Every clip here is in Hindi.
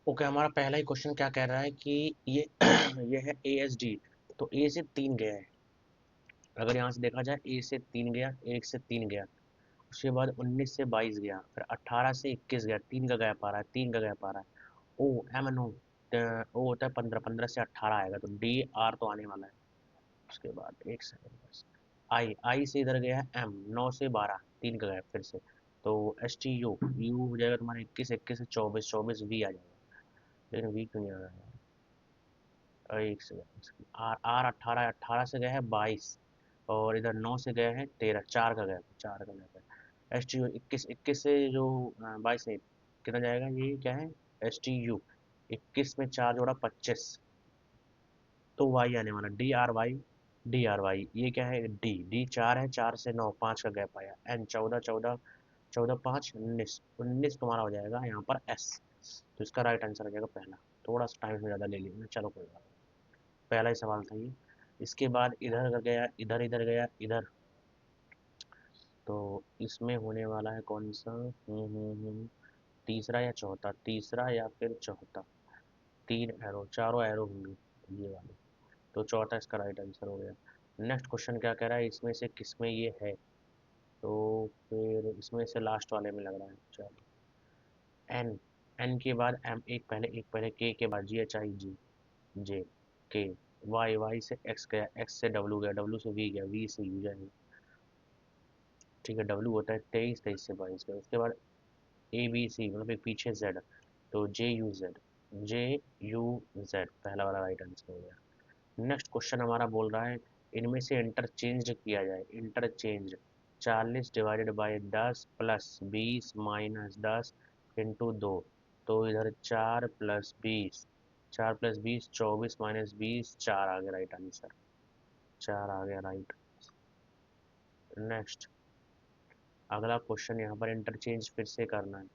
ओके, हमारा पहला ही क्वेश्चन क्या कह रहा है कि ये ये है ए एस डी। तो ए से 3 गया है। अगर यहाँ से देखा जाए, ए से 3 गया, 1 से 3 गया, उसके बाद 19 से 22 गया, फिर 18 से 21 गया, 3 का गैप आ रहा है, 3 का गैप आ रहा है। ओ एम एन ओ, ओ होता है 15, 15 से 18 आएगा, तो डी आर तो आने वाला है। उसके बाद एक सेकंड बस। आई आई से इधर गया है एम, 9 से 12, 3 का गैप फिर से। तो एस टी यू, यू हो जाएगा तुम्हारा 21, 21 से 24, 24 वी आ जाएगा। लेकिन वी क्यों नहीं आ रहा है? एक सेकंड। आर आर 18, 18 से गया है 22, और इधर 9 से गया है 13, 4 का गैप, 4 का गैप है। एस टी यू 21, 21 से जो 22 से कितना जाएगा, ये क्या है, एस टी यू 21 में 4 जोड़ा 25, तो वाई आने वाला, D R Y, D R Y. ये क्या है, डी डी 4 है, 4 से 9, 5 का गैप आया। एन 14, 14, 14 5 19, 19 तुम्हारा हो जाएगा यहाँ पर एस। तो इसका राइट आंसर हो जाएगा पहला। थोड़ा सा टाइम ज़्यादा ले लिया, चलो कोई बात नहीं। पहला ही सवाल था ये। इसके बाद इधर अगर गया, इधर इधर गया इधर, तो इसमें होने वाला है कौन सा, तीसरा या चौथा, तीसरा या फिर चौथा। तीन एरो, चारों एरो होंगे ये वाले, तो चौथा इसका राइट आंसर हो गया। नेक्स्ट क्वेश्चन क्या कह रहा है, इसमें से किस में ये है, तो फिर इसमें से लास्ट वाले में लग रहा है। चलो, एन, एन के बाद एम, एक पहले के बाद जी एच आई जी, जे, के, वाई, वाई से एक्स गया, एक्स से डब्लू गया, डब्लू से वी गया, वी से यू जाएगा। ठीक है, डब्लू होता है 23, 23 से 22 का। उसके बाद ए बी सी, मतलब एक पीछे जेड, तो J U Z, J U Z पहला वाला राइट आंसर हो गया। नेक्स्ट क्वेश्चन हमारा बोल रहा है, इनमें से इंटरचेंज किया जाए, interchange 40 divided by 10 plus 20 minus 10 into 2। तो इधर 4 प्लस 20, 4 प्लस 20 24 माइनस 20, 4 आ गया राइट आंसर, 4 आ गया राइट। नेक्स्ट अगला क्वेश्चन, यहाँ पर इंटरचेंज फिर से करना है।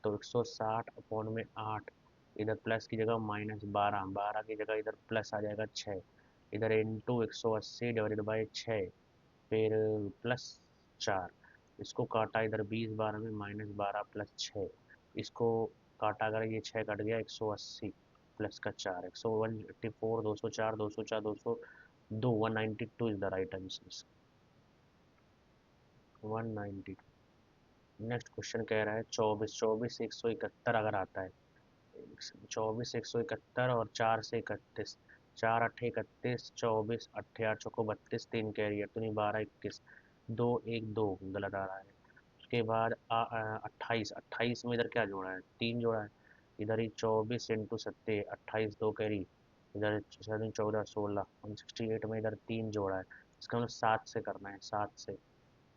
तो 160 अपॉन में 8, इधर प्लस की जगह माइनस 12, 12 की जगह इधर प्लस आ जाएगा 6, इधर इंटू 180 डिवाइडेड बाई 6, फिर प्लस 4। इसको काटा इधर 20 12 में, माइनस 12 प्लस 6, इसको काटा अगर ये 6 कट गया, 180 प्लस का 4, 184, 204, 204, 202, 192 is the right answer, 192। Next question कह रहा है 24, 24 से 171 अगर आता है, 24 171 और 4 से 31, 4 अट्ठे 31, 24 अट्ठे 8 चौको 32, 3 कैरियर तो नहीं, 12 21, 2 1 2 गलत आ रहा है। उसके बाद 28, 28 में इधर क्या जोड़ा है, 3 जोड़ा है। इधर ही 24 इंटू 7, 28 2 कैरी, इधर 14 16, 168 में इधर 3 जोड़ा है। इसका मतलब 7 से करना है, 7 से।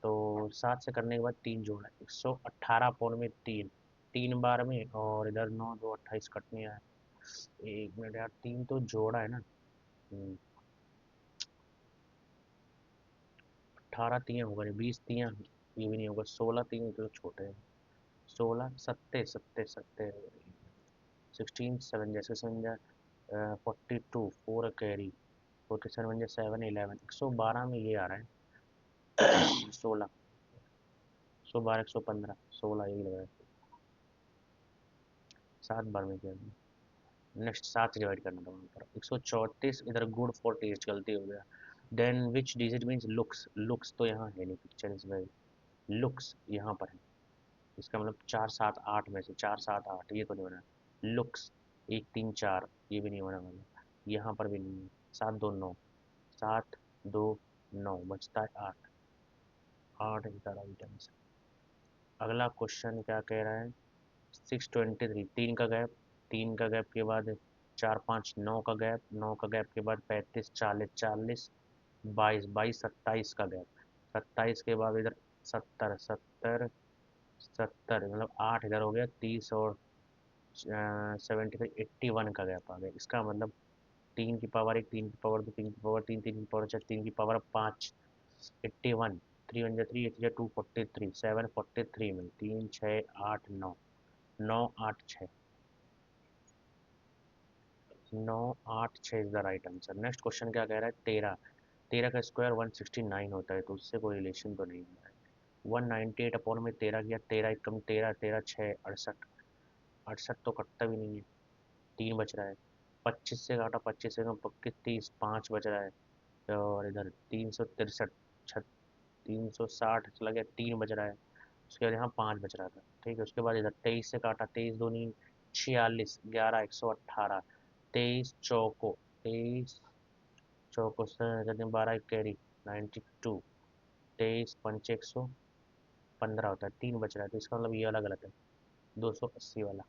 तो 7 से करने के बाद 3 जोड़ा, 118 पौन में 3, 3 बार में, और इधर 9 2 28 कटने आया। एक मिनट यार, 3 तो जोड़ा है ना। 18 तियाँ होगा, 20 तियाँ ये भी नहीं होगा, 16 तीन तो छोटे हैं। 16 सत्ते सत्ते सत्ते, 16 7 जैसे समझा, 42 4 कैरी, 47 जा 7 11, 112 में ये आ रहा है 16, 112 115 16 यही लग रहा है। 7 बार में क्या, नेक्स्ट 7 से डिवाइड करना था वहाँ पर, 134 इधर गुड फॉर टेस्ट, गलती हो गया। Then which digit means looks, looks तो यहाँ है नहीं, पिक्चर इज वेरी, लुक्स यहाँ पर है। इसका मतलब 4 7 8 में से 4 7 8, ये तो नहीं बना। लुक्स 1 3 4, ये भी नहीं बना वाला, यहाँ पर भी नहीं है। 7 2 9, 7 2 9 बचता है 8, 8 इज द राइट आंसर। अगला क्वेश्चन क्या कह रहा है, 623, 3 का गैप, 3 का गैप के बाद 4 5 9 का गैप, 9 का गैप के बाद 35 40 40, 22 22 27 का गैप, 27 के बाद इधर 70 70 70, मतलब 8 इधर हो गया, 30 और 73 81 का गैप आ गया। इसका मतलब 3 की पावर 1, 3 की पावर 2, 3 की पावर 3, 3 की पावर 4, 3 की पावर 5, 81, 3 1 3, 8 243, 743 में 3 6 8 9, 9 8 6, 9 8 6 is the right answer. Next question क्या कह रहा है, 13, 13 का स्क्वायर 169 होता है, तो उससे कोई रिलेशन तो नहीं है। 198 अपॉन में 13 किया, 13 एकम 13, 13 6 68, 68 तो कटता भी नहीं है। तीन बच रहा है। 25 से काटा, 25 से कम 25, 30, 5 बच रहा है। और इधर 363, 360 चला गया, 3 बच रहा है। उसके बाद यहाँ 5 बच रहा था, ठीक है। उसके बाद इधर 23 से काटा, 23 दूनी 46, 11, 118, 23 चौको, 23 चौको से 12 कैरी 92, 23 पंचे 115 होता है, 3 बच रहा है, तो इसका मतलब ये वाला गलत है, 280 वाला।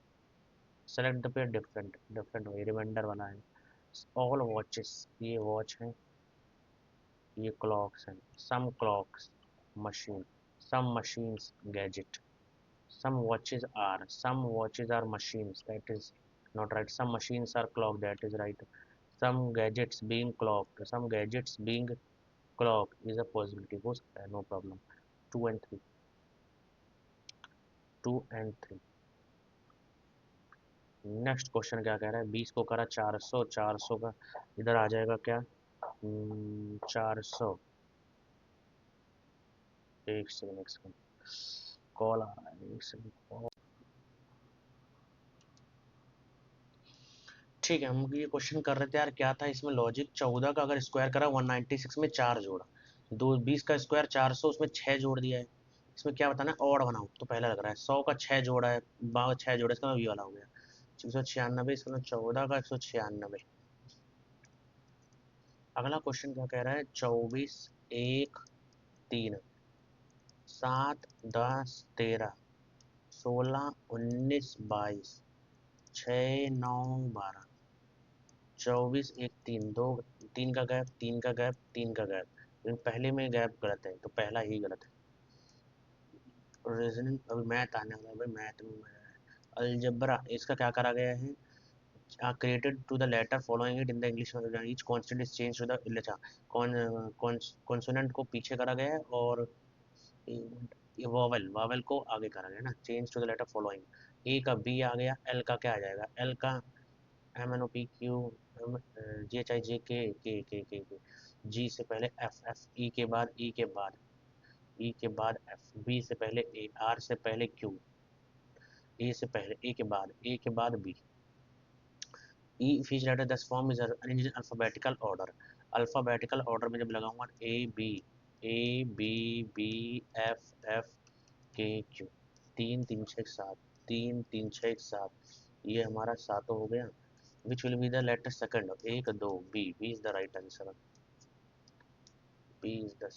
Select the pair different, different वही रिमाइंडर वाला है। ऑल वॉचेस, ये वॉच है, ये क्लॉक्स हैं। Some clocks machine, some machines gadget, some watches are machines, that is not right. Some machines are clock, that is right. Some gadgets being clocked, some gadgets being clocked is a possibility, हो सकता है, no problem. 2 and 3, 2 and 3। Next question क्या कह रहा है, 20 को करा 400, 400 का इधर आ जाएगा क्या, 400। एक सेकंड, एक सेकंड, कॉल आ रहा है, एक सेकंड। ठीक है, हम ये क्वेश्चन कर रहे थे यार, क्या था इसमें लॉजिक, 14 का अगर स्क्वायर करा 196 में 4 जोड़ा, दो 20 का स्क्वायर 400, उसमें 6 जोड़ दिया है। इसमें क्या बताना है, और बनाओ, तो पहला लग रहा है 100 का 6 जोड़ा है, 6 जोड़ा, इसका मतलब ये वाला हो गया 196, इसका मतलब 14 का 196। अगला क्वेश्चन क्या कह रहा है, 24, 1, 3, 7, 10, 13, 16, 19, 22, 6, 9, 12, 24, 1, 3, 2, 3 का गैप, 3 का गैप, 3 का गैप, लेकिन पहले में गैप गलत है, तो पहला ही गलत है। रीजनिंग, अभी मैथ आने वाला है भाई, मैथ में मजा है। अलजबरा, इसका क्या करा गया है, created to the letter following it in the English, each constant is change to the, अच्छा, कॉन्सोनेंट को पीछे करा गया है, और ये वॉवेल, वॉवेल को आगे करा गया ना, change to the letter following. A का बी आ गया, एल का क्या आ जाएगा, एल का M N O P Q, G H I J K, G से पहले एफ, एफ ई के बाद, ई के बाद, ई के बाद एफ, बी से पहले ए, आर से पहले क्यू, ए से पहले, ए के बाद, ए के बाद B. If each letter thus form is arranged in alphabetical order, alphabetical order में जब लगाऊंगा, A B B F F K Q, 3 3 6 7, 3 3 6 7, ये हमारा सातों हो गया। Which will be the letter second, 1 2, B is the right answer, B is the.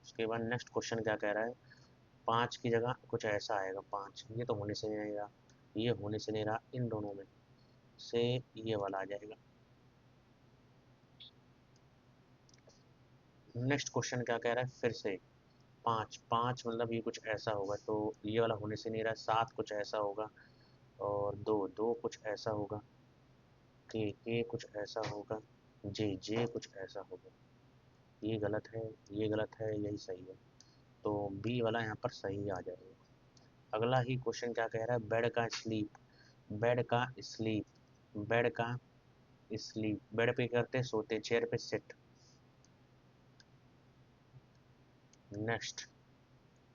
उसके बाद नेक्स्ट क्वेश्चन क्या कह रहा है, 5 की जगह कुछ ऐसा आएगा, 5 ये तो होने से नहीं आएगा, ये होने से नहीं रहा, इन दोनों में से ये वाला आ जाएगा। नेक्स्ट क्वेश्चन क्या कह रहा है, फिर से 5, 5 मतलब ये कुछ ऐसा होगा, तो ये वाला होने से नहीं रहा, 7 कुछ ऐसा होगा, और 2, 2 कुछ ऐसा होगा, के कुछ ऐसा होगा, जे कुछ ऐसा होगा। ये गलत है, ये गलत है, यही सही है, तो बी वाला यहाँ पर सही आ जाएगा। अगला ही क्वेश्चन क्या कह रहा है, बेड का स्लीप, बेड का स्लीप, बेड का स्लीप, बेड पे करते सोते, चेयर पे सिट। नेक्स्ट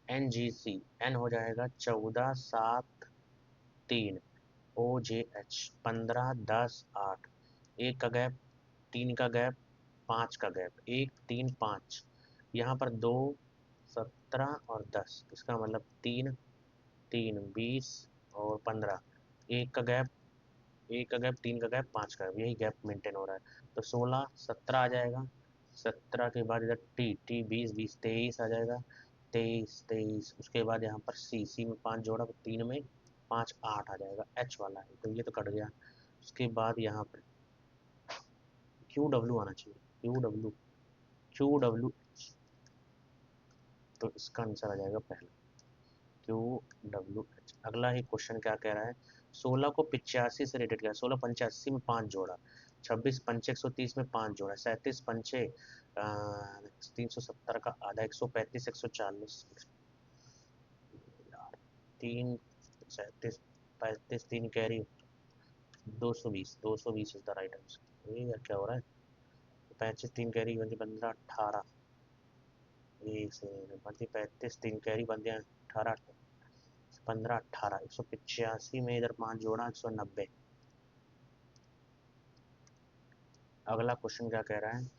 एन जी सी, एन हो जाएगा 14 7 3, ओ जे एच 15 10 8, एक का गैप, 3 का गैप, 5 का गैप, 1 3 5, यहाँ पर 2 17 और 10, इसका मतलब 3 3 20 और 15, एक का गैप, एक का गैप, 3 का गैप, 5 का गैप, यही गैप मेंटेन हो रहा है, तो 16 17 आ जाएगा। 17 के बाद इधर टी, टी 20 20 23 आ जाएगा, 23 23, उसके बाद यहाँ पर सी, सी में 5 जोड़ा तो 3 में 5 8 आ जाएगा, एच वाला है, तो ये तो कट गया। उसके बाद यहाँ पर क्यू डब्ल्यू आना चाहिए, Q W, Q W H, तो इसका आंसर आ जाएगा पहला, क्यू डब्ल्यू एच। अगला ही क्वेश्चन क्या कह रहा है, 16 को 85 से रिलेटेड किया, 16 85 में 5 जोड़ा, 26 पंचे 130 में 5 जोड़ा, 37 पंचे 370 का आधा, 135 140, यार 3 37 35, 3 carry 220, 220 is the right answer. ये यार क्या हो रहा है, 35 3 कैरी बन 15 18, एक से बनती 35, 3 कैरी बनते हैं 18, 15 18, 185 में इधर 5 जोड़ा 190, अगला क्वेश्चन क्या कह रहा है,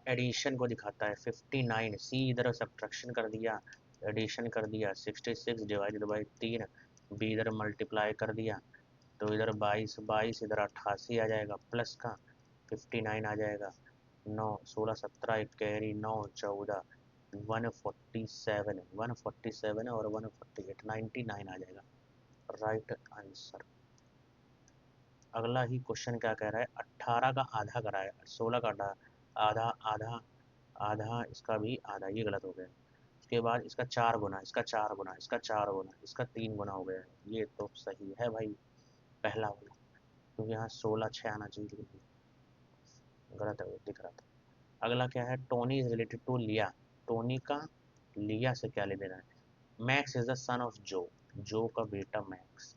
एडिशन को दिखाता है 59, सी इधर सब्ट्रैक्शन कर दिया, एडिशन कर दिया 66 डिवाइडेड बाई 3, बी इधर मल्टीप्लाई कर दिया, तो इधर 22 22 इधर 88 आ जाएगा प्लस का 59 आ जाएगा, 9 16 17 एक कैरी 9 14 147 147 और 148 99 आ जाएगा राइट आंसर। अगला ही क्वेश्चन क्या कह रहा है, 18 का आधा कराया 16 का आधा आधा आधा, इसका भी आधा, ये गलत हो गया। उसके बाद इसका 4 गुना, इसका 4 गुना, इसका 4 गुना, इसका 3 गुना हो गया है, ये तो सही है भाई पहला वाला, क्योंकि यहाँ 16 6 आना चाहिए लेकिन गलत है वो दिख रहा था। अगला क्या है, टोनी इज रिलेटेड टू लिया, टोनी का लिया से क्या ले देना है, Max is the son of Jo, Jo का बेटा Max,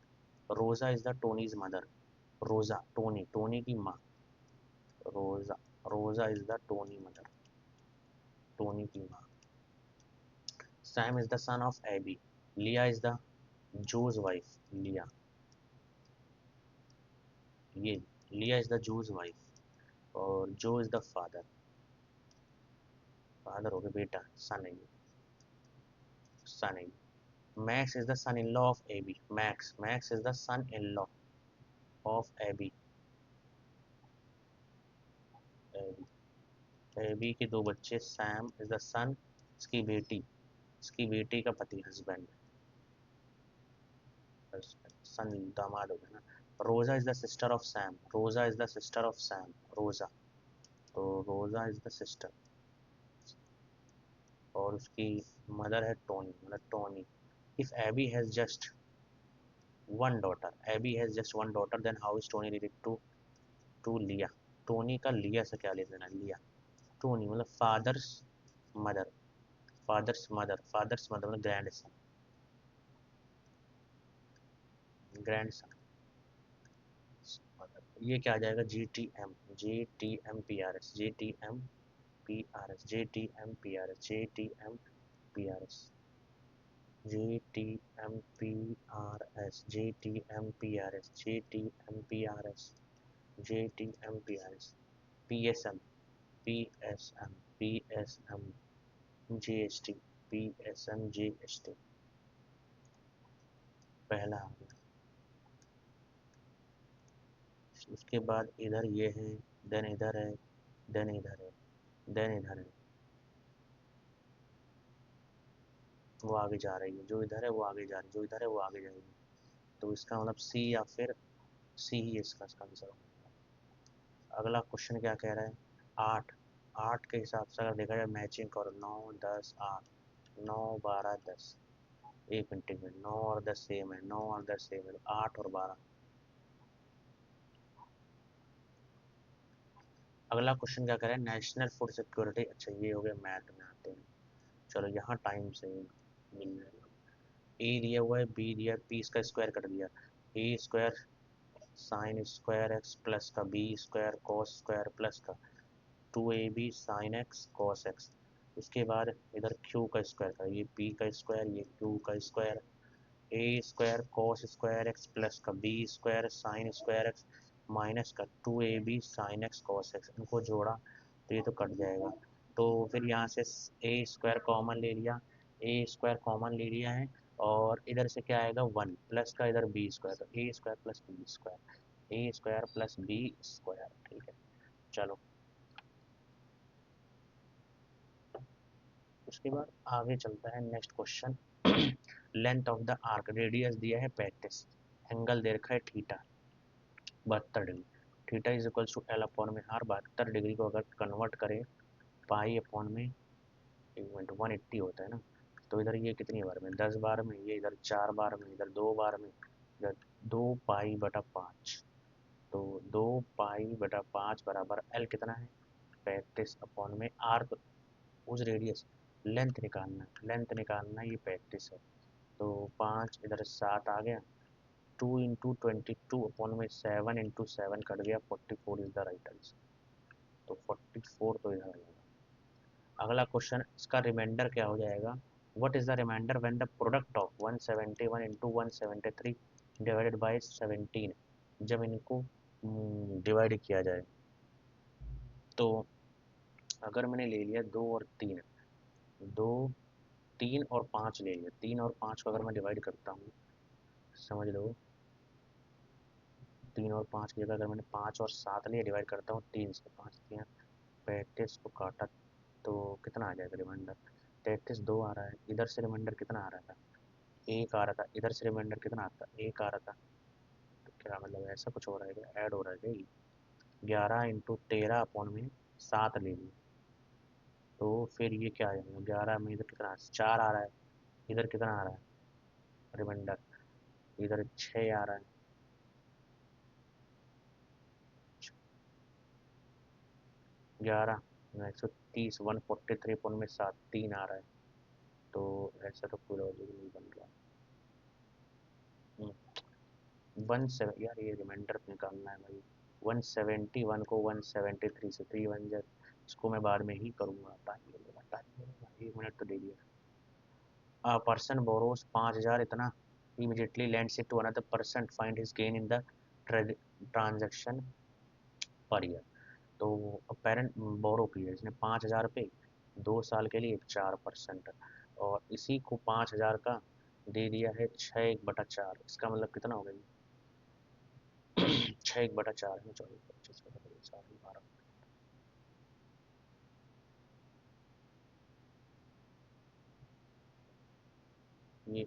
Rosa is the Tony's mother, Rosa Tony, Tony की माँ, Rosa, Rosa is the Tony mother, Tony की माँ, Sam is the son of Abby, Leah is the Jo's wife, Leah, ये लिया इज द जोज वाइफ, और जो इज द फादर, फादर हो गया बेटा, सन है ये, सन है ये। Max is the son in law of Abby, Max, Max is the son in law of Abby, Abby, Abby के दो बच्चे, सैम इज द सन, इसकी बेटी, इसकी बेटी का पति, हस्बैंड, सन दामाद हो गया ना। Rosa is the sister of Sam, Rosa is the sister of Sam, Rosa, तो रोजा इज द सिस्टर, और उसकी मदर है टोनी, मतलब Tony. If Abby has just one daughter, Abby has just one daughter, then how is Tony related to लिया, टोनी का लिया से क्या ले देना, लिया, टोनी मतलब father's mother, father's mother, father's mother मतलब ग्रैंड सन, ग्रैंड सन, ये क्या आ जाएगा, G T M, G T M P R S, G T M P R S, J T M P R S, J T M P R S, J T M P R S, J T M P R S, J T M P R S, J T M P R S, P S M, P S M, P S M, G S T, P S M G S T, पहला आ गया। उसके बाद इधर ये है, देन इधर है, देन इधर है, देन इधर है, वो आगे जा रही है, जो इधर है वो आगे जा रही है, जो इधर है वो आगे जाएगी, तो इसका मतलब सी या फिर सी ही इसका आंसर होगा। अगला क्वेश्चन क्या कह रहा है, 8, 8 के हिसाब से अगर देखा जाए मैचिंग करो, 9 10 8, 9 12 10, एक मिनट एक मिनट, 9 और 10 सेम है, 9 और 10 सेम है, तो 8 और 12। अगला क्वेश्चन क्या कह रहा है, नेशनल फूड सिक्योरिटी, अच्छा ये हो गया मैथ में आते हैं, चलो यहाँ टाइम से मिल जाएगा। ए दिया हुआ है, बी दिया है, पी इसका स्क्वायर कर दिया, A square sine square X plus का, B square cos square plus का 2ab sine x cos x, उसके बाद इधर क्यू का स्क्वायर का, ये पी का स्क्वायर, ये क्यू का square, A square cos square X plus का, B square sine square X minus का 2ab sine x cos x, इनको जोड़ा तो ये तो कट जाएगा, तो फिर यहाँ से ए स्क्वायर कॉमन ले लिया, ए स्क्वायर कॉमन ले लिया है, और इधर से क्या आएगा 1 प्लस का इधर बी स्क्वायर, तो A square plus B square, A square plus B square, ठीक है। चलो उसके बाद आगे चलता है next question, length of the arc, radius दिया है 35, एंगल दे रखा है theta 72 degree, theta is equals to L upon में आर, 72 डिग्री को अगर कन्वर्ट करें पाई अपॉन में, एक मिनट 180 होता है ना, तो इधर ये कितनी बार में, 10 बार में, ये इधर 4 बार में, इधर 2 बार में, इधर 2 पाई बटा 5, तो 2 पाई बटा 5 बराबर एल कितना है 35 अपॉन में आर, तो उस रेडियस लेंथ निकालना है, लेंथ निकालना ये 35 है, तो 5 इधर 7 आ गया, 2 इंटू 22 अपॉन में 7 इंटू 7 कट गया, 44 इज द राइट आंसर, तो 44 तो इधर आ जाएगा। अगला क्वेश्चन इसका रिमाइंडर क्या हो जाएगा, what is the reminder when the product of 171 into 173 divided by 17, जब इनको डिवाइड किया जाए, तो अगर मैंने ले लिया 2 और 3, 2, 3 और 5 ले लिया, 3 और 5 को अगर मैं डिवाइड करता हूँ, समझ लो 3 और 5 की जगह अगर मैंने 5 और 7 लिए, डिवाइड करता हूँ 3 से, 5 3 35 को काटा तो कितना आ जाएगा रिमाइंडर? 33 2 आ रहा है। इधर से रिमाइंडर कितना आ रहा था? 1 आ रहा था। इधर से रिमाइंडर कितना आता? 1 आ रहा था। तो क्या मतलब ऐसा कुछ हो रहा है क्या? ऐड हो रहा है क्या ये? 11 × 13/7 ले लिया, तो फिर ये क्या आ जाएगा? 11 में इधर कितना 4 आ रहा है, इधर कितना आ रहा है रिमाइंडर? इधर 6 आ रहा है। 11 130, 143/7 3 आ रहा है। तो ऐसा तो कोई लॉजिक नहीं बन रहा। 17 यार, ये रिमाइंडर निकालना है भाई। 171 को 173 से 3 1 जा, इसको मैं बाद में ही करूँगा। टाइम लगेगा, टाइम लगेगा, 1 मिनट तो दे दिया। पर्सन बोरोस 5,000 इतना, immediately lends it to another person, find his gain in the transaction per year. तो पेरेंट बोरो किया इसने 5,000 रुपये 2 साल के लिए 4%, और इसी को 5,000 का दे दिया है 6/4। इसका मतलब कितना हो गया? 6/4 है, 24 25 12। ये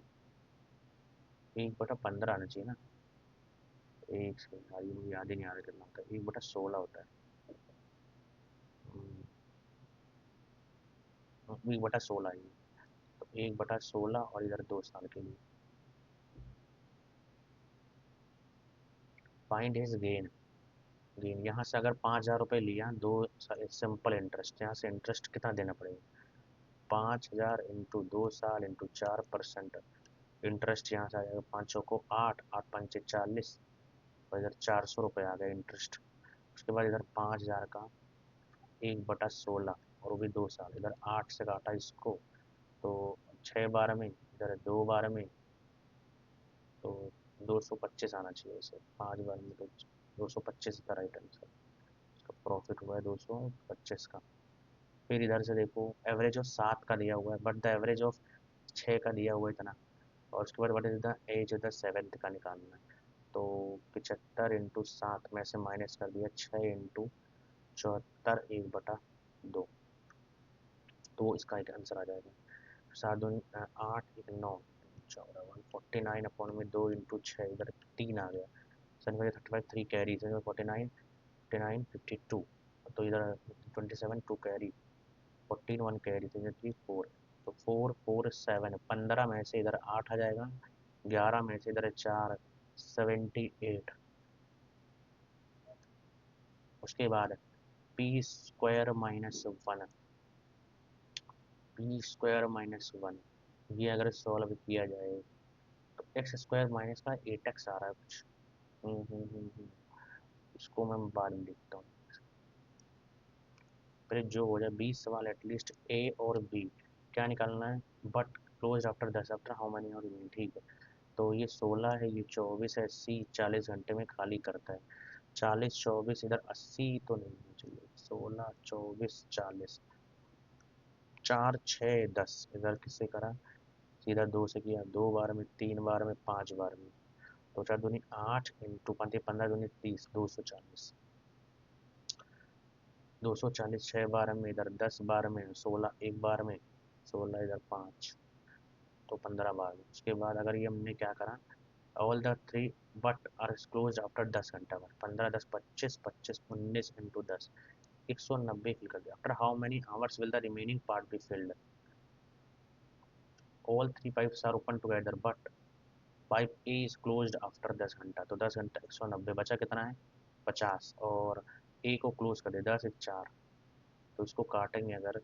1/15 आना चाहिए ना? एक सेकंड यार, ये मुझे याद ही नहीं आ रहा कितना होता है। 1/16 होता है। 1/16 है। तो 1/16 और इधर 2 साल के लिए। Find his gain. गेन यहाँ से अगर 5,000 रुपये लिया, दो सिंपल इंटरेस्ट, यहाँ से इंटरेस्ट कितना देना पड़ेगा? 5,000 इंटू 2 साल इंटू 4%। इंटरेस्ट यहाँ से आ जाएगा 5 को 8, 8 5 40, और इधर 400 रुपये आ गए इंटरेस्ट। उसके बाद इधर 5,000 का 1/16, और वो भी 2 साल। इधर 8 से काटा इसको, तो 6 बार में, इधर 2 बार में, तो 225 आना चाहिए इसे। 5 बार में तो 225 का राइट आंसर। इसका प्रॉफिट हुआ है 225 का। फिर इधर से देखो, एवरेज ऑफ 7 का दिया हुआ है, बट द एवरेज ऑफ 6 का दिया हुआ है इतना। और उसके बाद what is the age of the 7th का निकालना है। तो 75 × 7 में से माइनस कर दिया 6 × 74, 1/2। तो इसका एक आंसर आ जाएगा। 8 1 9 14, 149 में 2 × 6, इधर 3 आ गया। 35 3 कैरी, 49 59 52, तो इधर 27 2 कैरी, 14 1 कैरी, तो इधर 3 4। तो 4 4 7, 15 में से इधर 8 आ जाएगा, 11 में से इधर 4, 78। उसके बाद p² - 1, p² - 1, ये अगर सॉल्व किया जाए तो x² माइनस का 8x आ रहा है कुछ। इसको मैं बाद में देखता हूँ। फिर जो हो जाए 20 सवाल एटलीस्ट ए और बी क्या निकालना है? But close after 10, after how many और रिमेन, ठीक है। तो ये 16 है, ये 24 है, सी 40 घंटे में खाली करता है। 40 24, इधर 80 तो नहीं होना चाहिए। 16 24 40, 4 6 10, इधर किससे करा? सीधा 2 से किया, 2 बार में, 3 बार में, 5 बार में। तो 4 दूनी 8 इंटू 15 दूनी 30, 240। 240 6 बार में, इधर 10 बार में, 16 1 बार में, 16 इधर 5, तो 15 बार में। उसके बाद अगर ये हमने क्या करा, all the three but are close after 10 घंटा बाद, 15 10 25 25 19 इंटू 10, 190 फिल कर दिया। After how many hours will the remaining part be filled? All three pipes are open together but pipe A is closed after 10 घंटा। तो 10 घंटा 190, बचा कितना है? 50, और ए को क्लोज कर दे 10 1 4। तो इसको काटेंगे अगर,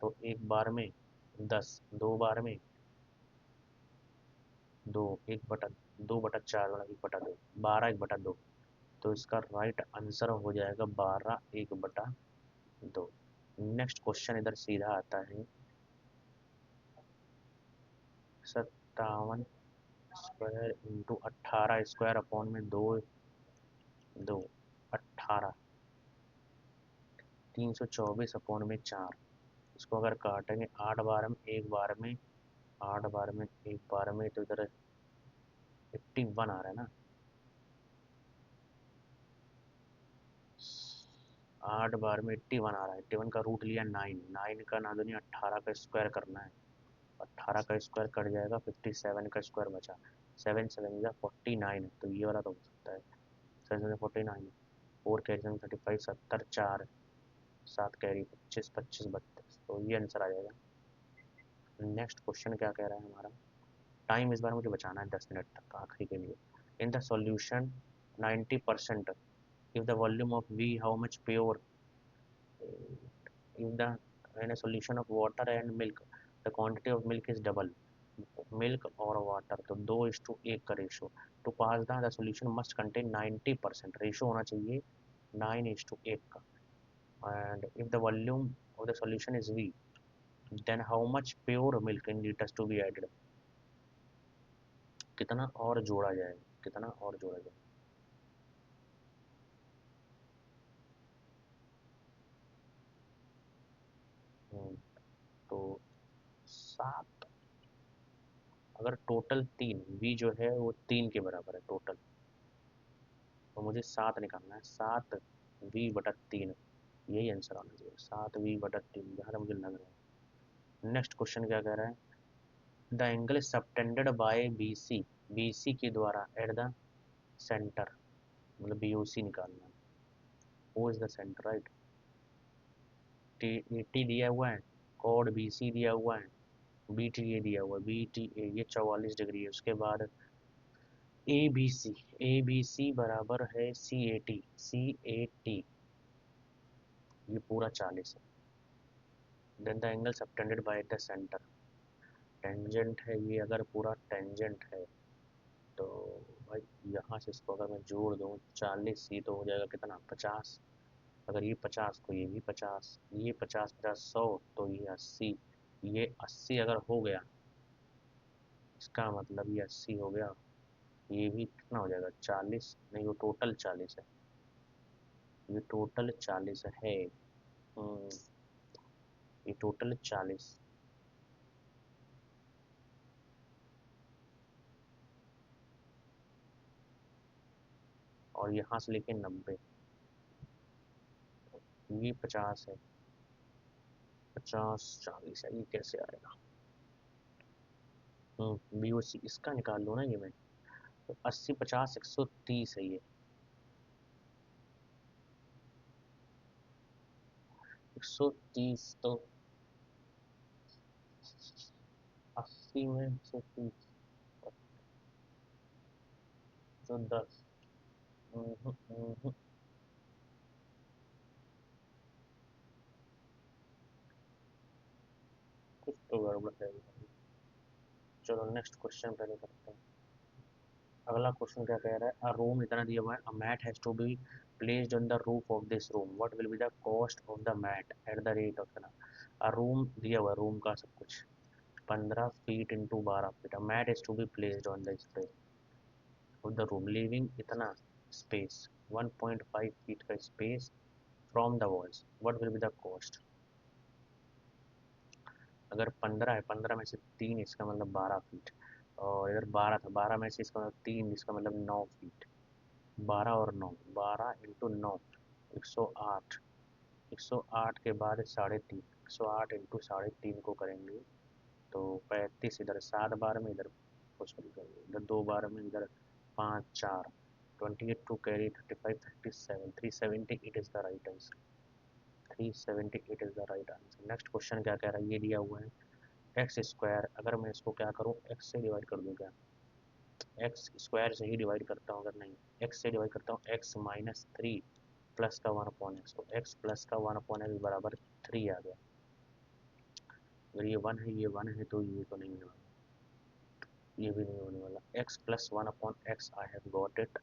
तो 1 बार में 10, 2 बार में 2, 1/2/4 वाला 1/2, 12 1/2। तो इसका राइट आंसर हो जाएगा 12 1/2। नेक्स्ट क्वेश्चन इधर सीधा आता है, 57 इंटू 18 स्क्वायर अपॉन में 2 2 18। 324/4, इसको अगर काटेंगे 8 बार में 1 बार में 8 बार में तो इधर 81 आ रहा है ना। 8 बार में 81 आ रहा है। 81 का रूट लिया 9, 9 का ना दुनिया 18 का स्क्वायर करना है। 18 का स्क्वायर कट जाएगा, 57 का स्क्वायर बचा। 7 7 या 49, तो ये वाला तो हो सकता है। 7 7 49, 4 कैरी 35, 70 4, 7 कैरी 25 25 32, तो ये आंसर आ जाएगा। नेक्स्ट क्वेश्चन क्या कह रहा है हमारा। टाइम इस बार मुझे बचाना है 10 मिनट तक आखिरी के लिए। In the solution 90%, if the volume of V, how much pure, if the in a solution of water and milk, the quantity of milk is double, milk और वाटर तो 2:1 का ratio. To pass the solution must contain 90%, ratio होना चाहिए 9:1 का। And if the volume of the solution is V, then how much pure milk in litres to be added, कितना और जोड़ा जाए, कितना और जोड़ा जाए। तो 7, अगर टोटल 3, वी जो है वो 3 के बराबर है टोटल, तो मुझे 7 निकालना है। 7V/3, यही आंसर आना चाहिए, 7V/3, जहाँ तक मुझे लग रहा है। नेक्स्ट क्वेश्चन क्या कह रहा है। The angle is subtended bye BC, BC के द्वारा एट द सेंटर, मतलब BOC निकालना है। वो is the centre, right. T दिया हुआ है, कोड BC दिया हुआ है, BTA दिया हुआ है, BTA ये 44 डिग्री है। उसके बाद ABC बराबर है CAT, ये पूरा 40 है। Then the angle subtended by the centre, tangent है ये, अगर पूरा टेंजेंट है तो भाई यहाँ से इसको अगर मैं जोड़ दूँ 40, ये तो हो जाएगा कितना 50। अगर ये 50 तो ये भी 50, ये 50 50 100, तो ये 80। ये 80 अगर हो गया, इसका मतलब ये 80 हो गया। ये भी कितना हो जाएगा 40, नहीं वो टोटल 40 है, ये टोटल 40 है। हम्म, ये टोटल 40, और यहाँ से लेके 90, ये 50 है। 50 40 है, ये कैसे आएगा। BOC इसका निकाल लो ना ये मैं, तो 80 50 130 है ये। 130 तो 80 में 130 तो 10। कुछ तो गड़बड़ है भाई। चलो नेक्स्ट क्वेश्चन पहले करते हैं। अगला क्वेश्चन क्या कह रहा है। अ रूम इतना दिया हुआ है, a mat has to be placed on the roof of this room, what will be the cost of the mat at the rate of इतना। अ रूम दिया हुआ है, रूम का सब कुछ 15 feet into 12 feet, a mat has to be placed on the space of the room living इतना स्पेस 1.5 फीट का space from the walls, what will be the cost. अगर 15 है, 15 में से 3, इसका मतलब 12 फीट, और इधर 12 था, 12 में से इसका मतलब 3, इसका मतलब 9 फीट। 12 और 9, 12 × 9, 108। 108 के बाद 3.5, 108 इंटू 3.5 को करेंगे तो 35, इधर 7 बार में, इधर सॉरी इधर 2 बार में, इधर 5 4, 28 to carry 35 37, 378 is the right answer. 378 is the right answer. Next question क्या कह रहा है, ये दिया हुआ है एक्स स्क्वायर, अगर मैं इसको क्या करूँ, एक्स से डिवाइड कर दूँ क्या, एक्स स्क्वायर से ही डिवाइड करता हूँ, अगर नहीं एक्स से डिवाइड करता हूँ, x-3 प्लस का 1/x, तो x प्लस का 1/x बराबर 3 आ गया। अगर ये 1 है, ये 1 है, तो ये तो नहीं होने वाला, ये भी नहीं होने वाला। x plus 1/x, I have got it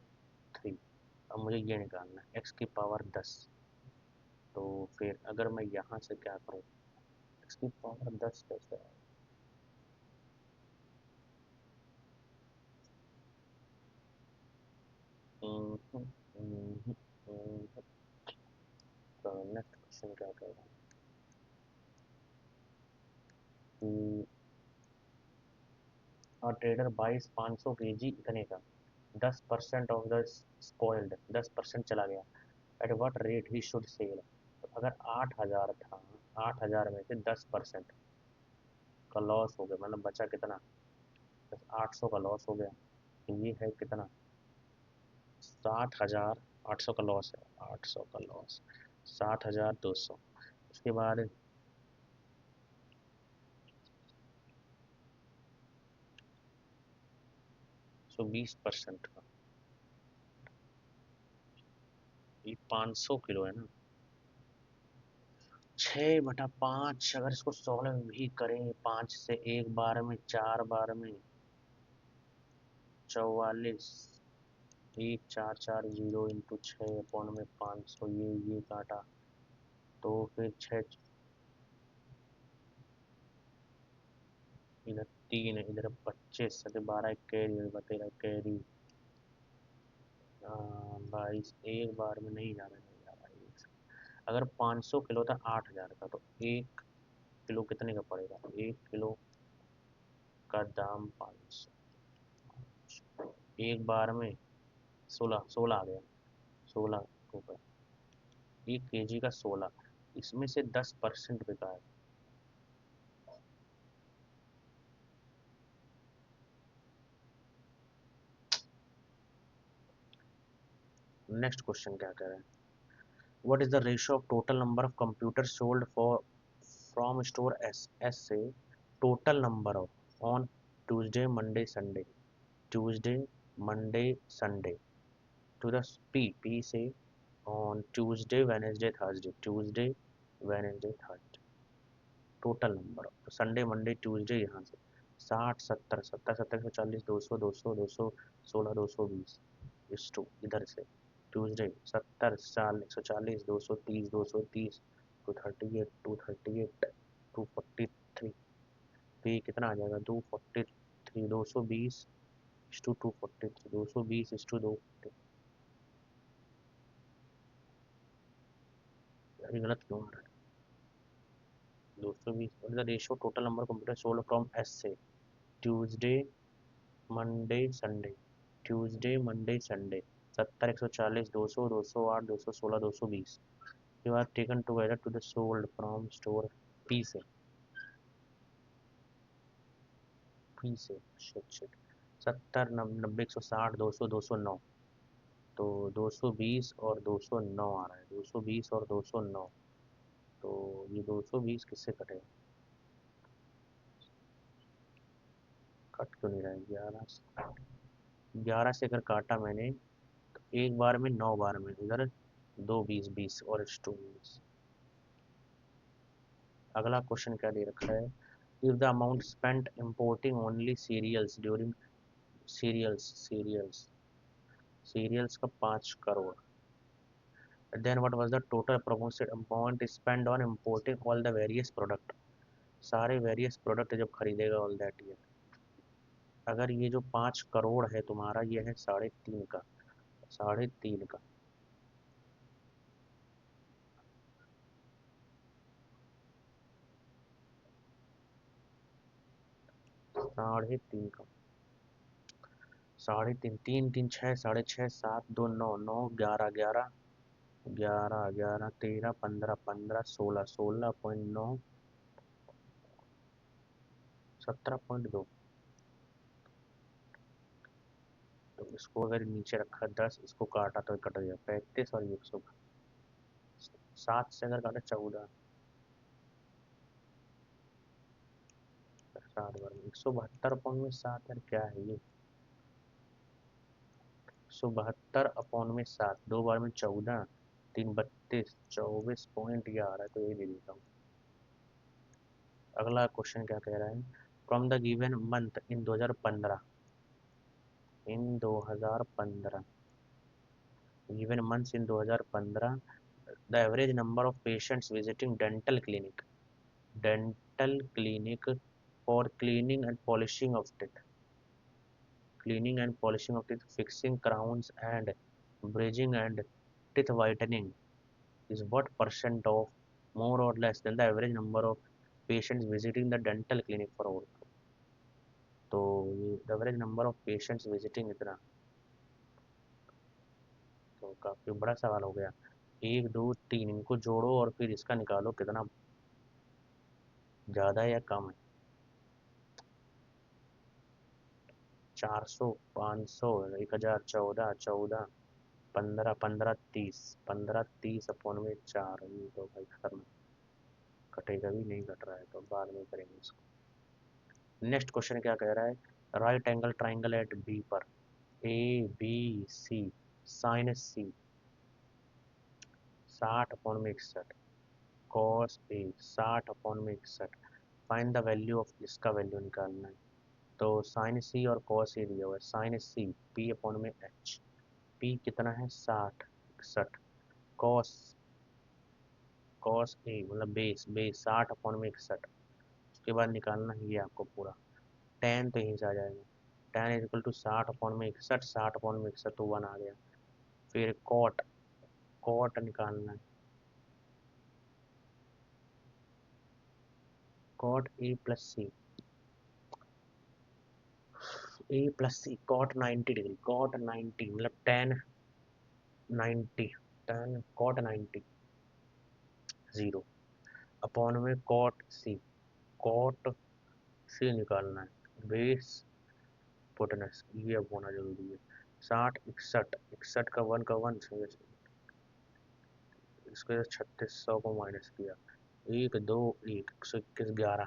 3। अब मुझे ये निकालना है x की पावर 10, तो फिर अगर मैं यहाँ से क्या करूँ, x की पावर 10 कैसे आए। तो नेक्स्ट क्वेश्चन क्या कह रहा हूँ कि ट्रेडर बाइस 500 kg इतने का 10% ऑफ द स्पॉइल्ड 10% चला गया at what rate he should sell. तो अगर 8,000 था, 8,000 में से 10% का लॉस हो गया, मतलब बचा कितना, बस 800 का लॉस हो गया। तो ये है कितना, 7,000। 800 का लॉस है, 800 का लॉस, 7,200। उसके बाद 120% का, ये 500 किलो है ना। 6/5, अगर इसको सॉल्व भी करें 5 से, एक बार में 4 बार में 44, 1440 इंटू 6/500, ये काटा तो फिर 6, इधर 3, इधर 25, 12 कैरी, 13 कैरी, 22, एक बार में नहीं जा रहा, नहीं जा रहा एक से। अगर 500 किलो था 8,000 का, तो 1 किलो कितने का पड़ेगा, 1 किलो का दाम 500, एक बार में 16, 16 आ गया, 16 रुपये, 1 kg का 16, इसमें से 10% बिका है। नेक्स्ट क्वेश्चन क्या कह रहे हैं, what is the ratio of total number of computer sold for from store S से total number of on Tuesday Monday Sunday, Tuesday Monday Sunday, to the P से on Tuesday Wednesday Thursday, Tuesday Wednesday Thursday, total number of, तो संडे मंडे ट्यूसडे यहाँ से 60, 70, 70, 70, 140, 200, 200, 200, 16, 220 इस टू इधर से ट्यूसडे 70 साल, 140, 230, 230, 238, 238, 243, तो ये कितना आ जाएगा, 243, 220 इस टू 243, 220 इस टू 240। ये गलत क्यों आ रहा है, 220 the ratio total number computer sold from S से Tuesday Monday Sunday, Tuesday Monday Sunday, 70, 140, 200, 208, 216, 220, you are taken together to the sold from store P से, पी से शिट शिट, 70, 90, 160, 200, 209, तो 220 और 209 आ रहा है, 220 और 209, तो ये 220 किससे कटेगा, कट क्यों नहीं रहा है, 11 से, 11 से अगर काटा मैंने तो एक बार में 9 बार में, इधर 2 20, 20 और 2 20। अगला क्वेश्चन क्या दे रखा है, if the amount spent importing only cereals during, cereals cereals का 5 crore, then what was the total proposed amount spend on importing all the various product, सारे वेरियस प्रोडक्ट जब खरीदेगा ऑल दैट ईयर। अगर ये जो 5 करोड़ है तुम्हारा, ये है 3.5 का, 3.5 का, 3.5 का, 3.5, 3, 3, 6, 6.5, 7, 2, 9, 9, 11, 11, 11, 11, 13, 15, 15, 16, 16.9, 17.2, तो इसको अगर नीचे रखा 10, इसको काटा तो कट गया 35 और 100, 7 से अगर काटा 14, 7 बार में 172/7, यार क्या है ये, 172/7, 2 बार में 14, 3, 32, 24 ये आ रहा है, तो ये दे देता हूँ। अगला क्वेश्चन क्या कह रहा है, from the given month in 2015, in 2015, given months in 2015, the average number of patients visiting dental clinic for cleaning and polishing of teeth, cleaning and polishing of teeth, fixing crowns and bridging and teeth whitening is what percent of मोर और less than the average number of patients visiting the dental clinic for work. तो ये average number of patients visiting इतना, तो काफी बड़ा सवाल हो गया। एक दो तीन इनको जोड़ो और फिर इसका निकालो कितना ज्यादा है या कम है। 400, 500, 1000, 14, 14, 15, 15, 30, 15, 30 अपॉन में 4, ये तो भाई खत्म, कटेगा भी नहीं, कट रहा है तो बाद में करेंगे इसको। नेक्स्ट क्वेश्चन क्या कह रहा है, right angle triangle at B पर A B C sine C 60 upon में 61 कॉस ए 60 अपॉन में 61, फाइंड द वैल्यू ऑफ, इसका वैल्यू निकालना है। तो साइन सी और कॉस ए दिया हुआ है, साइन सी पी अपॉन में एच, पी कितना है 60, 61, कॉस, कॉस ए मतलब बेस, बेस 60 अपॉन में 61, उसके बाद निकालना है ये आपको पूरा, टेन तो यहीं से आ जाएगा, tan is equal to 60 upon में 61, 60 अपॉन में 61 तो 1 आ गया। फिर कॉट, कॉट निकालना है, cot A plus C, A plus C cot 90 degree, cot 90 मतलब tan 90, tan cot 90 zero upon में कॉट सी, कॉट सी निकालना है, बेस पोटेनस ये अब होना जरूरी है। 60, 61, 61 का 1 का 1, इसको 3600 को माइनस किया, एक दो एक 121, 11,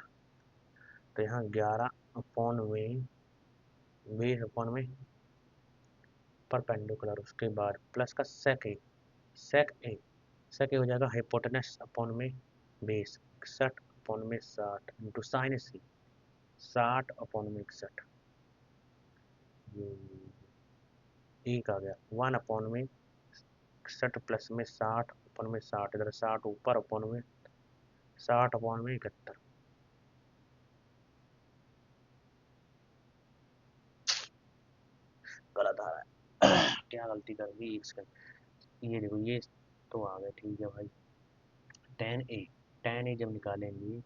तो यहाँ 11 अपॉन में बेस अपॉन में परपेंडिकुलर, उसके बाद प्लस का सेक ए, सेक ए, सेक ए हो जाएगा हाइपोटेनस अपॉन में बेस, 61 अपॉन में 60 इंटू साइन सी, 60 अपॉन में 61, ये एक आ गया, 1 अपॉन में 61 प्लस में 60 अपॉन में 60, इधर 60 ऊपर अपॉन में 60 अपॉन में 71, गलत आ रहा है क्या गलती कर दी इसका, ये देखो ये तो आ गया, ठीक है भाई। टेन ए, टेन ए जब निकालेंगे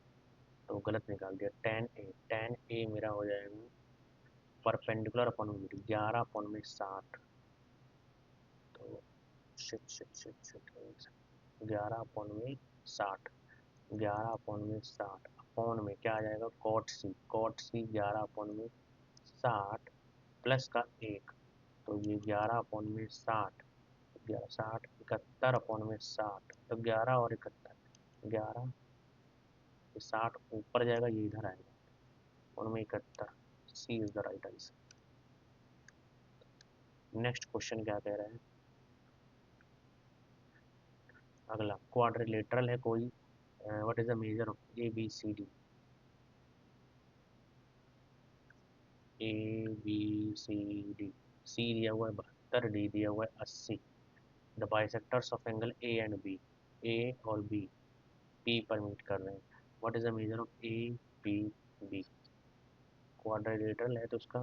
तो गलत निकाल दिया, टेन ए, टेन ए मेरा हो जाएगा परपेंडिकुलर अपॉन में 11 अपॉन में 60, तो shit shit shit shit 11 upon में 60, 11 अपॉन में 60 अपॉन में क्या आ जाएगा cot C, cot C 11 upon में 60 प्लस का एक, तो ये 11 अपॉन में 60, 11 60 71 अपॉन में 60, तो 11 और 71, 11 60 ऊपर जाएगा ये इधर आएगा, अपॉन में 71, C is the right answer. Next question क्या कह रहा है, अगला क्वाड्रिलेटरल है कोई, what is the measure of A B C D, A B C D, C दिया हुआ है 72, डी दिया हुआ है 80, the bisectors of angle A and B, A और बी, पी पर मीट कर रहे हैं, what is the measure of A B B, quadrilateral है तो उसका